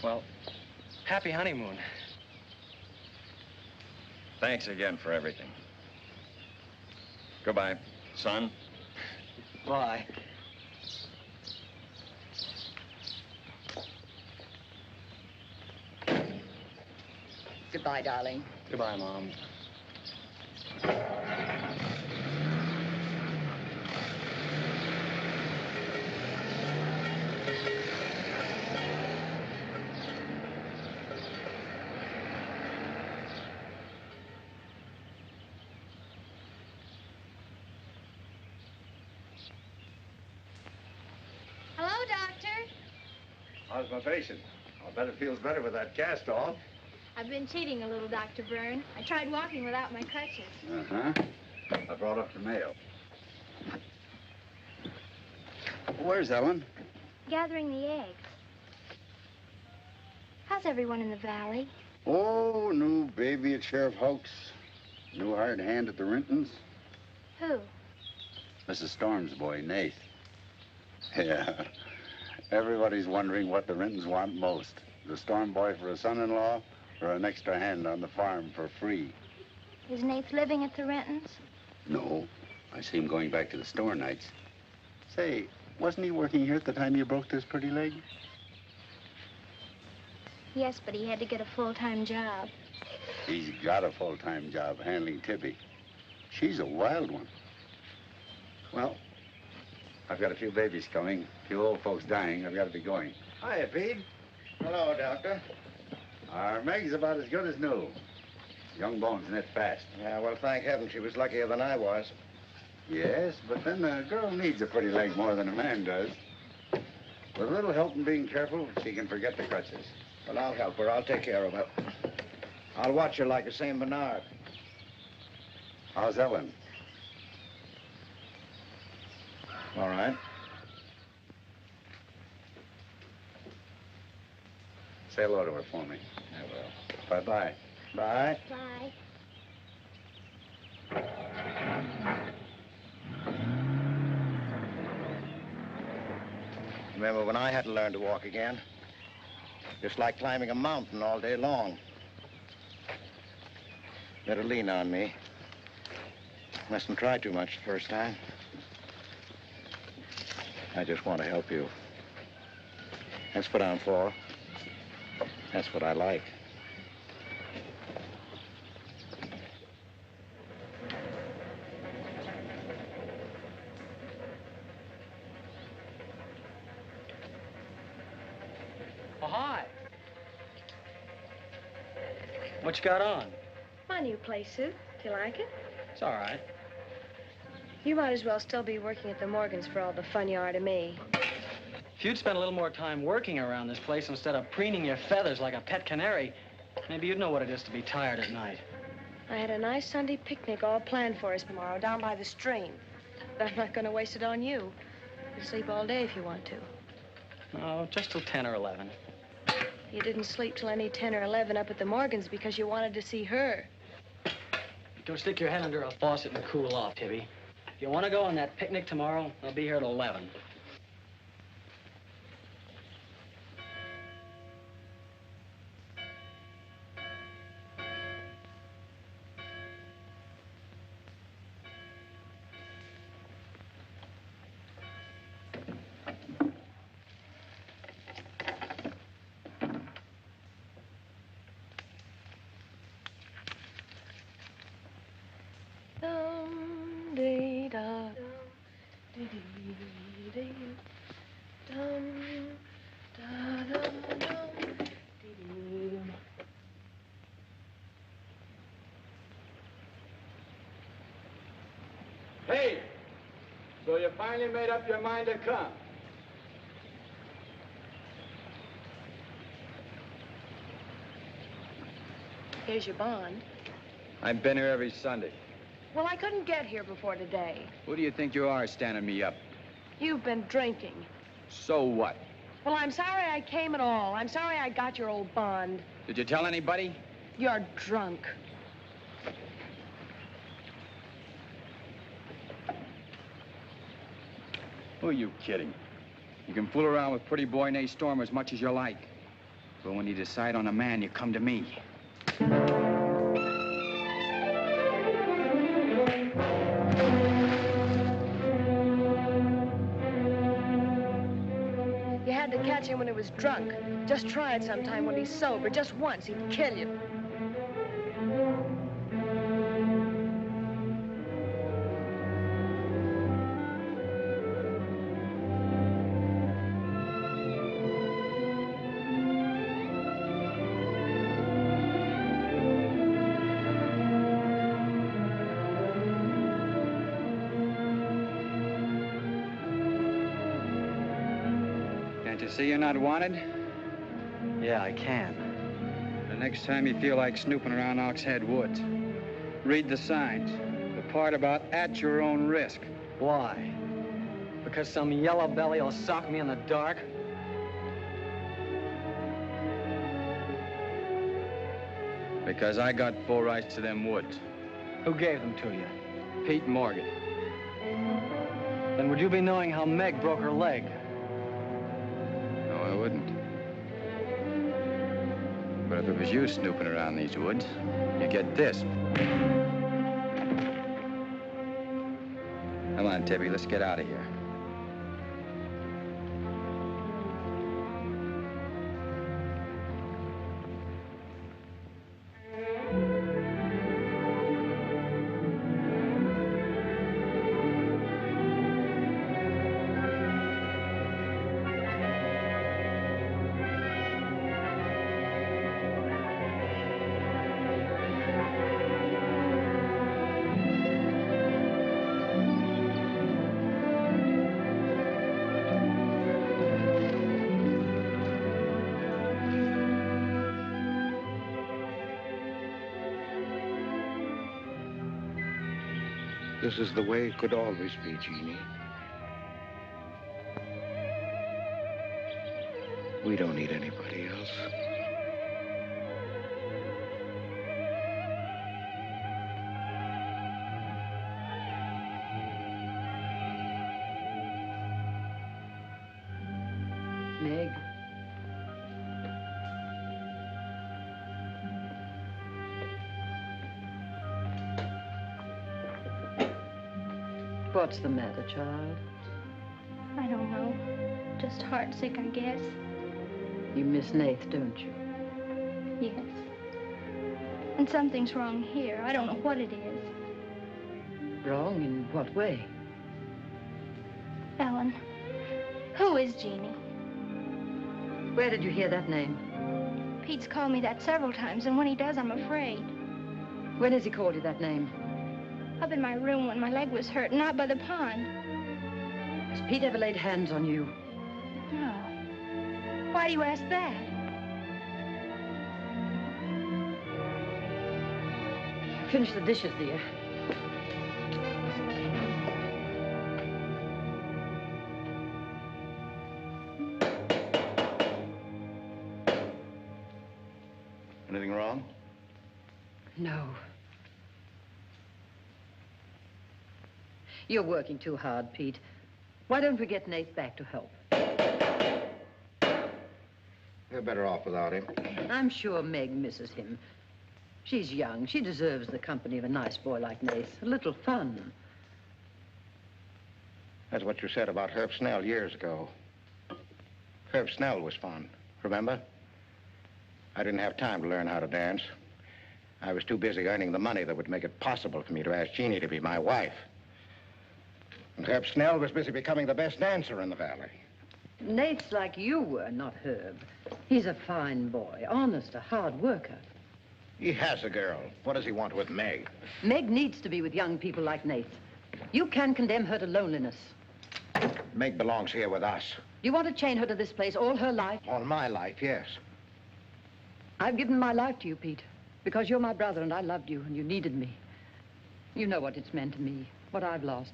Well, happy honeymoon. Thanks again for everything. Goodbye. Son? Bye. Goodbye, darling. Goodbye, Mom. Hello, Doctor. How's my patient? I'll bet it feels better with that cast on. I've been cheating a little, Dr. Byrne. I tried walking without my crutches. Uh-huh. I brought up the mail. Where's Ellen? Gathering the eggs. How's everyone in the valley? Oh, new baby at Sheriff Hoke's. New hired hand at the Rintons. Who? Mrs. Storm's boy, NATH. Yeah. Everybody's wondering what the Rintons want most. The Storm boy for a son-in-law or an extra hand on the farm for free. Is Nath living at the Rintons? No. I see him going back to the store nights. Say, wasn't he working here at the time you broke this pretty leg? Yes, but he had to get a full-time job. He's got a full-time job handling Tibby. She's a wild one. Well, I've got a few babies coming, a few old folks dying. I've got to be going. Hiya, Pete. Hello, Doctor. Our Meg's about as good as new. Young bones knit fast. Yeah, well, thank heaven she was luckier than I was. Yes, but then a girl needs a pretty leg more than a man does. With a little help and being careful, she can forget the crutches. Well, I'll help her. I'll take care of her. I'll watch her like a St. Bernard. How's Ellen? All right. Say hello to her for me. I will. Bye-bye. Bye. Bye. Remember when I had to learn to walk again? Just like climbing a mountain all day long. Better lean on me. Mustn't try too much the first time. I just want to help you. That's what I'm for. That's what I like. Oh, hi. What you got on? My new play suit. Do you like it? It's all right. You might as well still be working at the Morgans for all the fun you are to me. If you'd spent a little more time working around this place instead of preening your feathers like a pet canary, maybe you'd know what it is to be tired at night. I had a nice Sunday picnic all planned for us tomorrow down by the stream. But I'm not going to waste it on you. You can sleep all day if you want to. Oh, just till 10 or 11. You didn't sleep till any 10 or 11 up at the Morgans because you wanted to see her. Go stick your head under a faucet and cool off, Tibby. If you want to go on that picnic tomorrow, I'll be here at 11. Hey, so you finally made up your mind to come? Here's your bond. I've been here every Sunday. Well, I couldn't get here before today. Who do you think you are standing me up? You've been drinking. So what? Well, I'm sorry I came at all. I'm sorry I got your old bond. Did you tell anybody? You're drunk. Who are you kidding? You can fool around with pretty boy Nate Storm as much as you like. But when you decide on a man, you come to me. had to catch him when he was drunk. Just try it sometime when he's sober. Just once, he'd kill you. See you're not wanted? Yeah, I can. The next time you feel like snooping around Ox Head Woods, read the signs. The part about at your own risk. Why? Because some yellow belly will sock me in the dark? Because I got full rights to them woods. Who gave them to you? Pete Morgan. Then would you be knowing how Meg broke her leg? No, I wouldn't. But if it was you snooping around these woods, you get this. Come on, Tibby, let's get out of here. This is the way it could always be, Jeannie. We don't need anybody else. Meg. What's the matter, child? I don't know. Just heartsick, I guess. You miss Nath, don't you? Yes. And something's wrong here. I don't know what it is. Wrong in what way? Ellen, who is Jeannie? Where did you hear that name? Pete's called me that several times, and when he does, I'm afraid. When has he called you that name? Up in my room when my leg was hurt, and out by the pond. Has Pete ever laid hands on you? No. Why do you ask that? Finish the dishes, dear. Anything wrong? No. You're working too hard, Pete. Why don't we get Nath back to help? You're better off without him. I'm sure Meg misses him. She's young. She deserves the company of a nice boy like Nath. A little fun. That's what you said about Herb Snell years ago. Herb Snell was fun, remember? I didn't have time to learn how to dance. I was too busy earning the money that would make it possible for me to ask Jeannie to be my wife. And Herb Snell was busy becoming the best dancer in the valley. Nath's like you were, not Herb. He's a fine boy, honest, a hard worker. He has a girl. What does he want with Meg? Meg needs to be with young people like Nath. You can condemn her to loneliness. Meg belongs here with us. Do you want to chain her to this place all her life? All my life, yes. I've given my life to you, Pete, because you're my brother and I loved you and you needed me. You know what it's meant to me, what I've lost.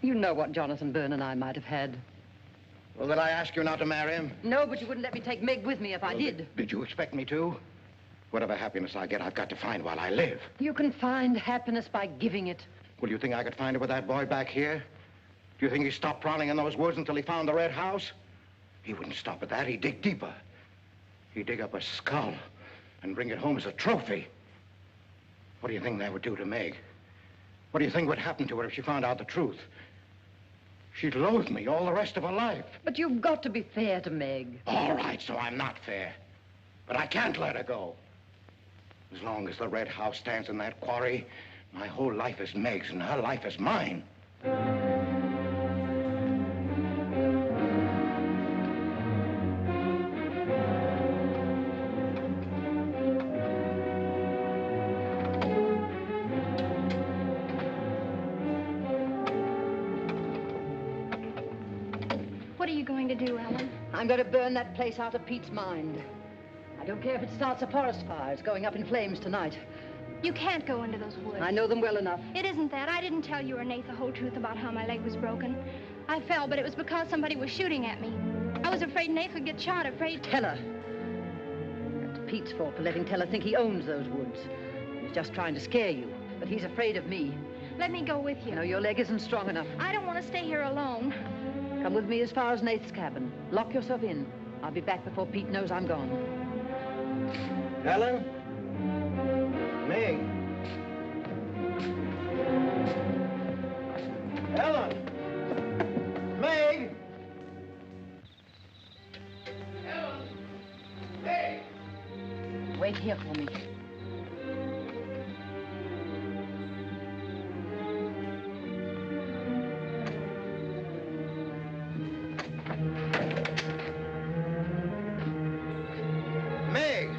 You know what Jonathan Byrne and I might have had. Well, did I ask you not to marry him? No, but you wouldn't let me take Meg with me if I did. Did you expect me to? Whatever happiness I get, I've got to find while I live. You can find happiness by giving it. Well, you think I could find it with that boy back here? Do you think he stopped prowling in those woods until he found the red house? He wouldn't stop at that. He'd dig deeper. He'd dig up a skull and bring it home as a trophy. What do you think that would do to Meg? What do you think would happen to her if she found out the truth? She'd loathe me all the rest of her life. But you've got to be fair to Meg. All right, so I'm not fair. But I can't let her go. As long as the red house stands in that quarry, my whole life is Meg's and her life is mine. What are you going to do, Ellen? I'm going to burn that place out of Pete's mind. I don't care if it starts a forest fire. It's going up in flames tonight. You can't go into those woods. I know them well enough. It isn't that. I didn't tell you or Nate the whole truth about how my leg was broken. I fell, but it was because somebody was shooting at me. I was afraid Nate would get shot, afraid... Tell her. That's Pete's fault for letting Teller think he owns those woods. He's just trying to scare you, but he's afraid of me. Let me go with you. No, your leg isn't strong enough. I don't want to stay here alone. Come with me as far as Nate's cabin. Lock yourself in. I'll be back before Pete knows I'm gone. Ellen? Meg? Ellen? Meg? Ellen? Meg? Wait here for me. Meg!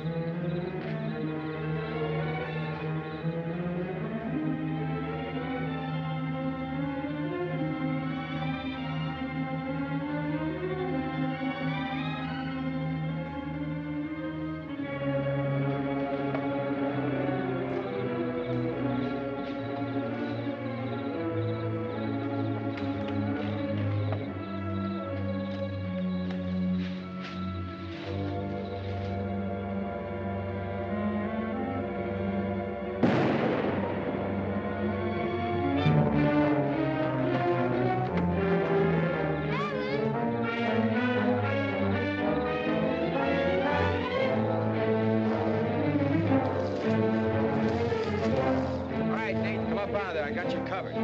I got you covered.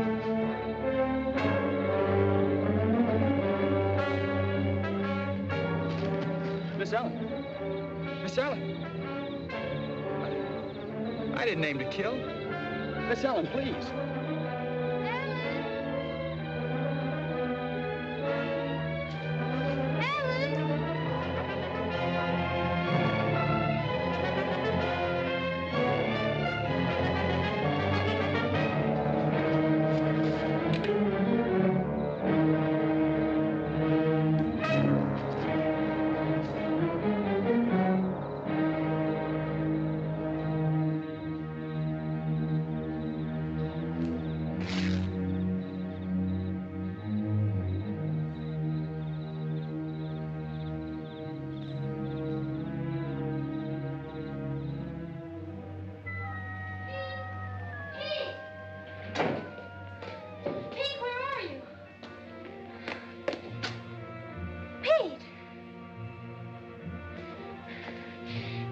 Miss Ellen. Miss Ellen. I didn't aim to kill. Miss Ellen, please.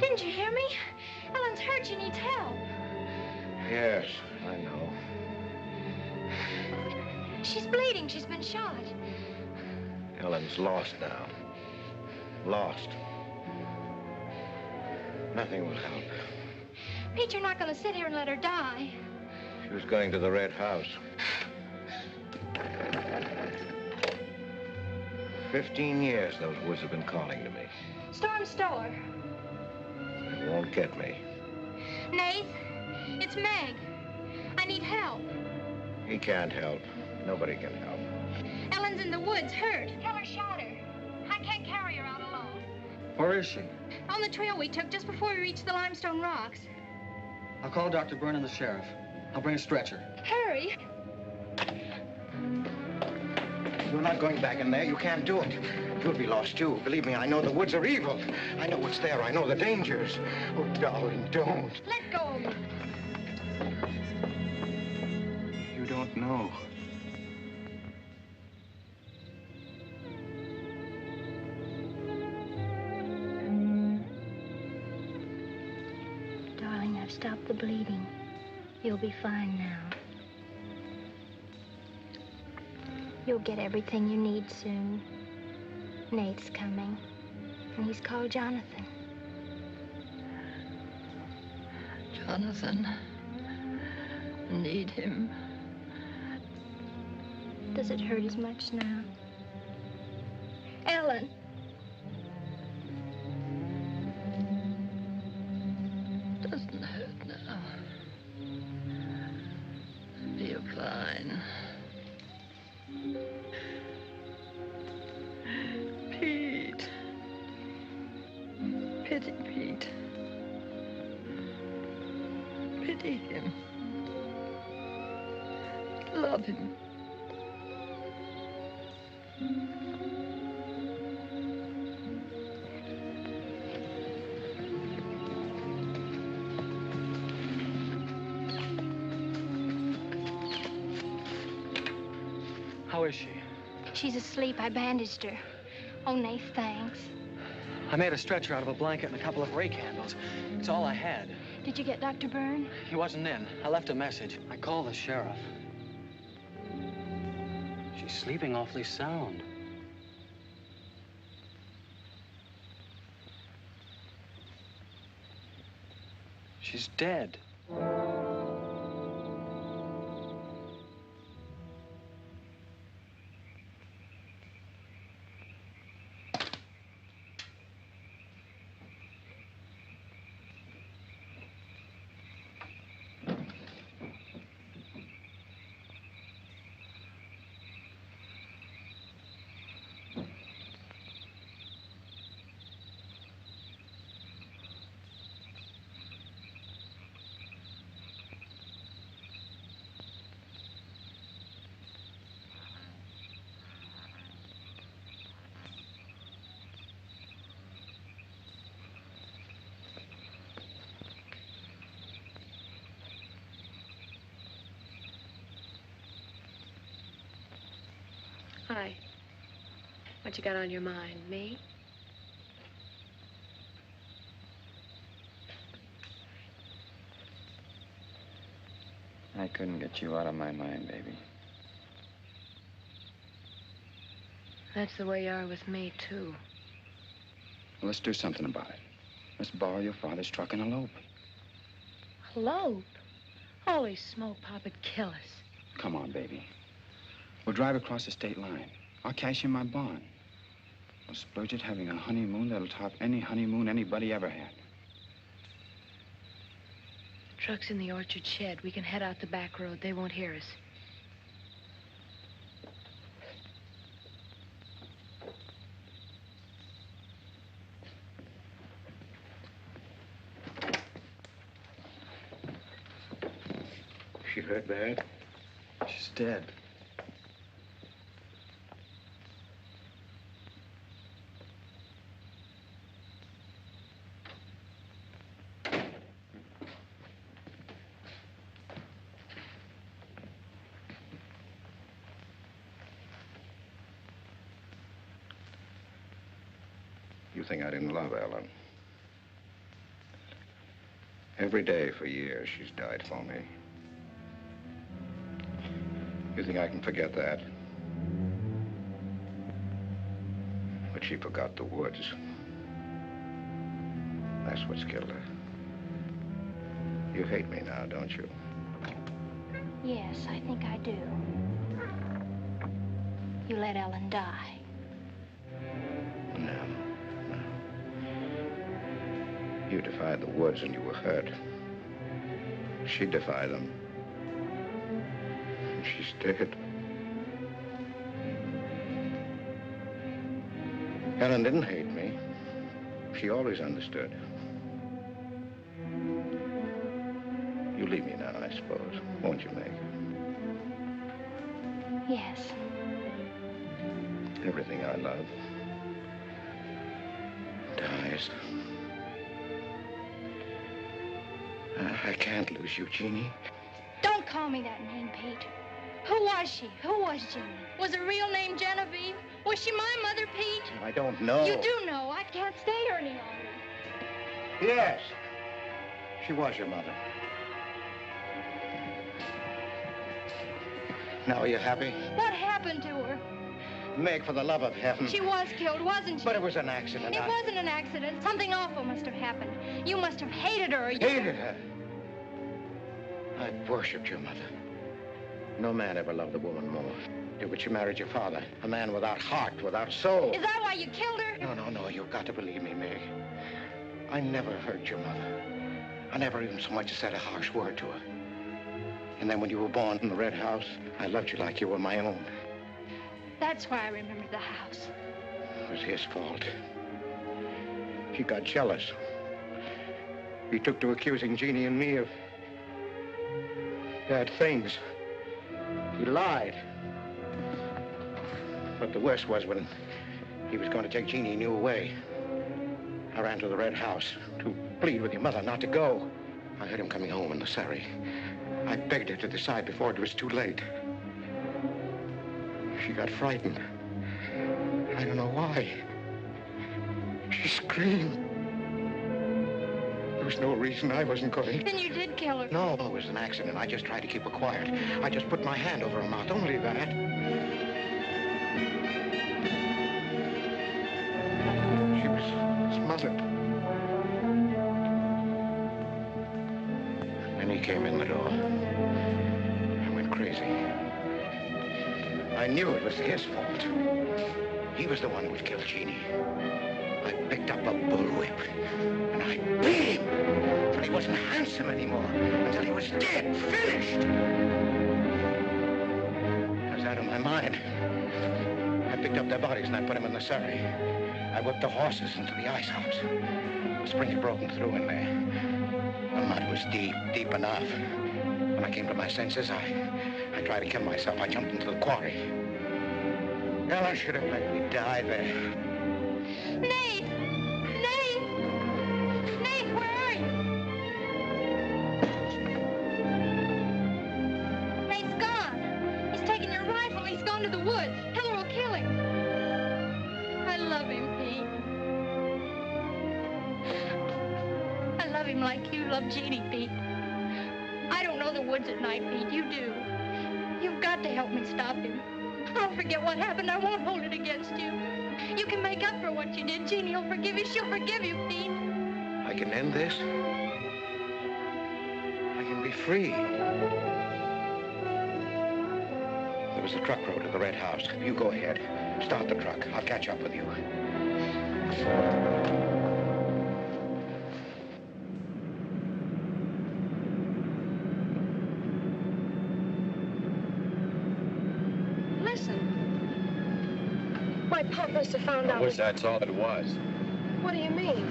Didn't you hear me? Ellen's hurt. She needs help. Yes, I know. She's bleeding. She's been shot. Ellen's lost now. Lost. Nothing will help. Pete, you're not going to sit here and let her die. She was going to the red house. 15 years those woods have been calling to me. Storm Stower. They won't get me. Nath, it's Meg. I need help. He can't help. Nobody can help. Ellen's in the woods, hurt. Teller shot her. I can't carry her out alone. Where is she? On the trail we took just before we reached the limestone rocks. I'll call Dr. BYRNE and the sheriff. I'll bring a stretcher. Hurry. You're not going back in there. You can't do it. You'll be lost, too. Believe me, I know the woods are evil. I know what's there. I know the dangers. Oh, darling, don't. Let go of me. You don't know. Darling, I've stopped the bleeding. You'll be fine now. You'll get everything you need soon. Nate's coming, and he's called Jonathan. Jonathan, need him. Does it hurt as much now? Ellen! Doesn't hurt now. Feel fine. Pete. Pity Pete. Pity him. Love him. How is she? She's asleep. I bandaged her. Oh, Nath, thanks. I made a stretcher out of a blanket and a couple of rake handles. It's all I had. Did you get Dr. Byrne? He wasn't in. I left a message. I called the sheriff. She's sleeping awfully sound. She's dead. Hi. What you got on your mind? Me? I couldn't get you out of my mind, baby. That's the way you are with me, too. Well, let's do something about it. Let's borrow your father's truck and elope. Elope? Holy smoke, Pop, it'd kill us. Come on, baby. We'll drive across the state line. I'll cash in my bond. We'll splurge it having a honeymoon that'll top any honeymoon anybody ever had. The truck's in the orchard shed. We can head out the back road. They won't hear us. She hurt bad? She's dead. You think I didn't love Ellen? Every day for years, she's died for me. You think I can forget that? But she forgot the woods. That's what's killed her. You hate me now, don't you? Yes, I think I do. You let Ellen die. No. You defied the woods and you were hurt. She defied them. And she's dead. Ellen didn't hate me. She always understood. You leave me now, I suppose. Won't you, Meg? Yes. Everything I love dies. I can't lose you, Jeannie. Don't call me that name, Pete. Who was she? Who was Jeannie? Was her real name Genevieve? Was she my mother, Pete? I don't know. You do know. I can't stay here any longer. Yes. She was your mother. Now, are you happy? What happened? happened to her? Meg, for the love of heaven. She was killed, wasn't she? But it was an accident. It wasn't an accident. Something awful must have happened. You must have hated her. Hated her? I worshipped your mother. No man ever loved a woman more. But you married your father, a man without heart, without soul. Is that why you killed her? No, you've got to believe me, Meg. I never hurt your mother. I never even so much as said a harsh word to her. And then when you were born in the red house, I loved you like you were my own. That's why I remembered the house. It was his fault. He got jealous. He took to accusing Jeannie and me of bad things. He lied. But the worst was when he was going to take Jeannie and you away. I ran to the red house to plead with your mother not to go. I heard him coming home in the surrey. I begged her to decide before it was too late. She got frightened. I don't know why. She screamed. There was no reason I wasn't going. Then you did kill her. No, it was an accident. I just tried to keep her quiet. I just put my hand over her mouth, only that. She was smothered. Then he came in the door. I went crazy. I knew it was his fault. He was the one who would kill Jeannie. I picked up a bullwhip, and I beat him until he wasn't handsome anymore, until he was dead, finished. I was out of my mind. I picked up their bodies and I put them in the surrey. I whipped the horses into the ice house. The spring had broken through in there. The mud was deep, deep enough. When I came to my senses, I tried to kill myself. I jumped into the quarry. Ella should have let me die there. Nate! Nate! Nate, where are you? Nate's gone. He's taken your rifle. He's gone to the woods. Heller will kill him. I love him, Pete. I love him like you love Jeannie, Pete. I don't know the woods at night, Pete. You do. You've got to help me stop him. I'll forget what happened. I won't hold it against you. You can make up for what you did. Jeannie will forgive you. She'll forgive you, Pete. I can end this. I can be free. There was a truck road to the red house. You go ahead. Start the truck. I'll catch up with you. My pop must have found out. I wish that's all it was. What do you mean?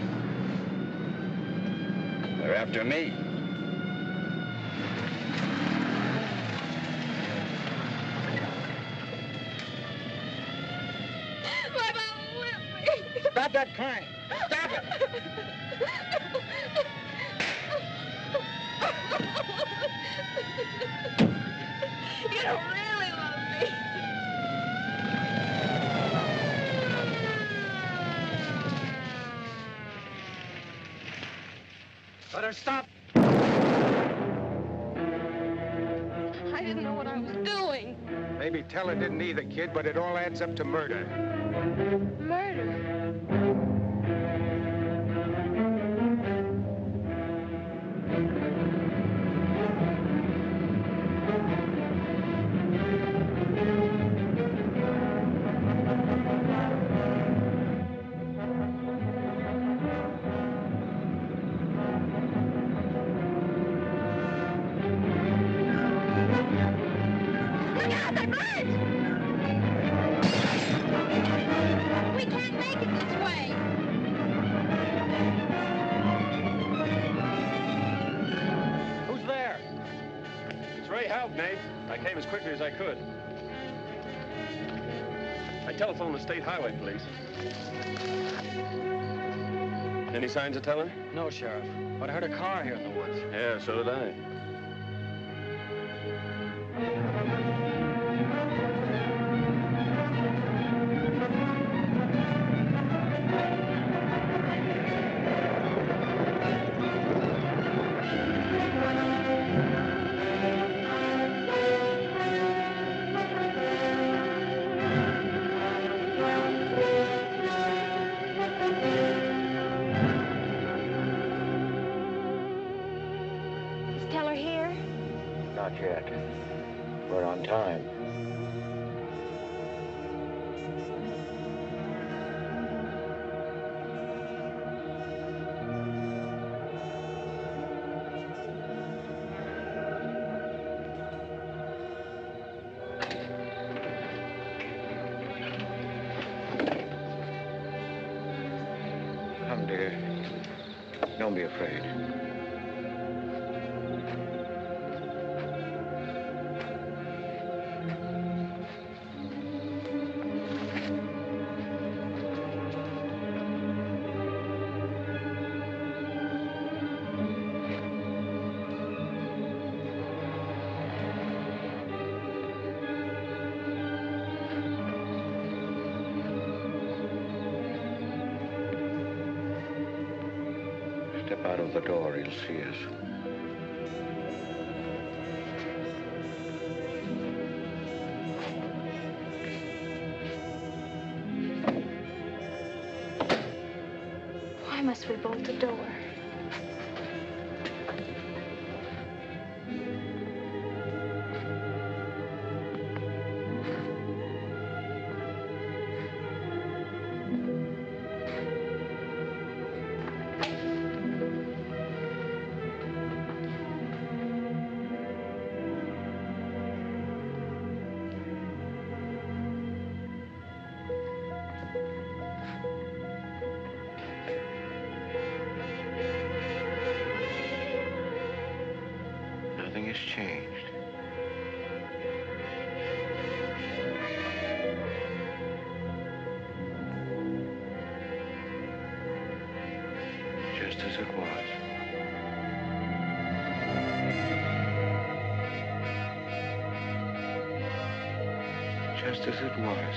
They're after me. My mom whipped me. Stop that crying. Stop it. You don't really love me. Let her stop. I didn't know what I was doing. Maybe Teller didn't either, kid, but it all adds up to murder. Murder? We can't make it this way. Who's there? It's Ray Houck, Nate. I came as quickly as I could. I telephoned the State Highway Police. Any signs of Teller? No, Sheriff. But I heard a car here in the woods. Yeah, so did I. Not yet. We're on time. Come, dear. Don't be afraid. Step out of the door, he'll see us. Why must we bolt the door? Nothing has changed. Just as it was. Just as it was.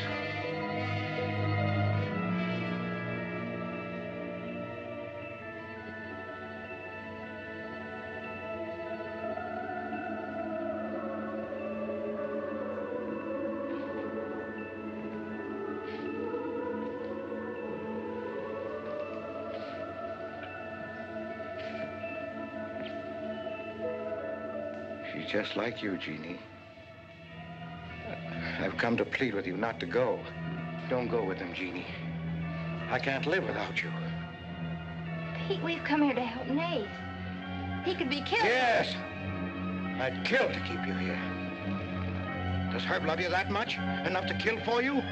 She's just like you, Jeannie. I've come to plead with you not to go. Don't go with them, Jeannie. I can't live without you. Pete, we've come here to help Nath. He could be killed. Yes! I'd kill to keep you here. Does Herb love you that much? Enough to kill for you?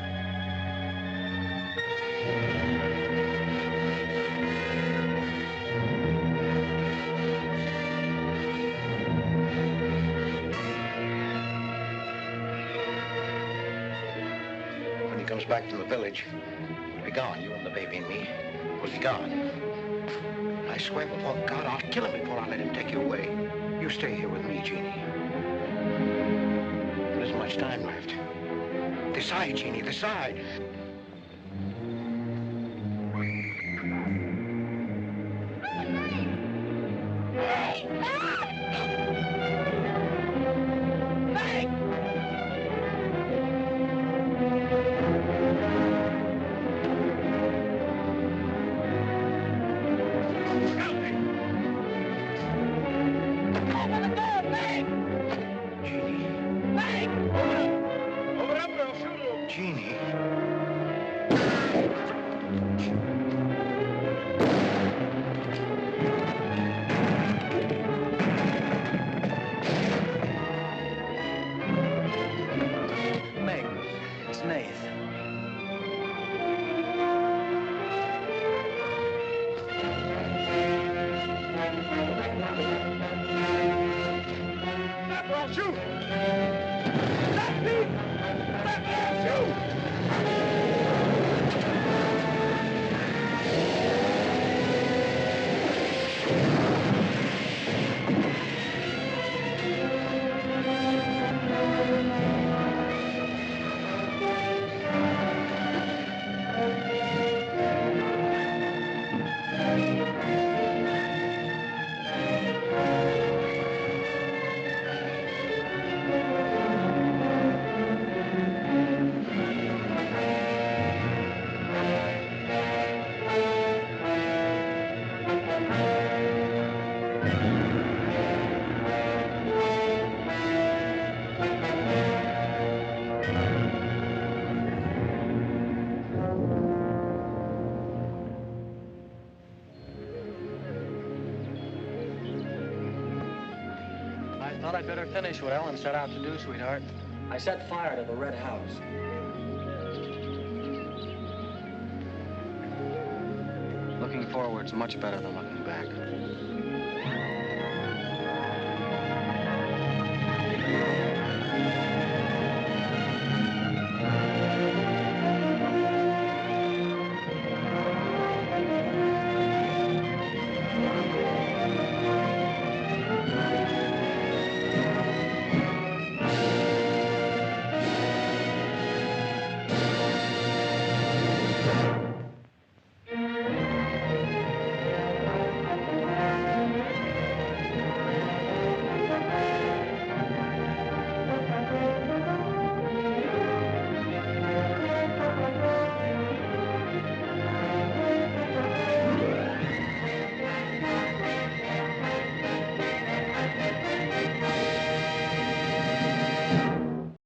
When he comes back from the village, we'll be gone, you and the baby and me. We'll be gone. I swear before God, I'll kill him before I let him take you away. You stay here with me, Jeannie. There isn't much time left. Decide, Jeannie, decide. Jeannie. thought I'd better finish what Ellen set out to do, sweetheart. I set fire to the red house. Looking forward's much better than looking back.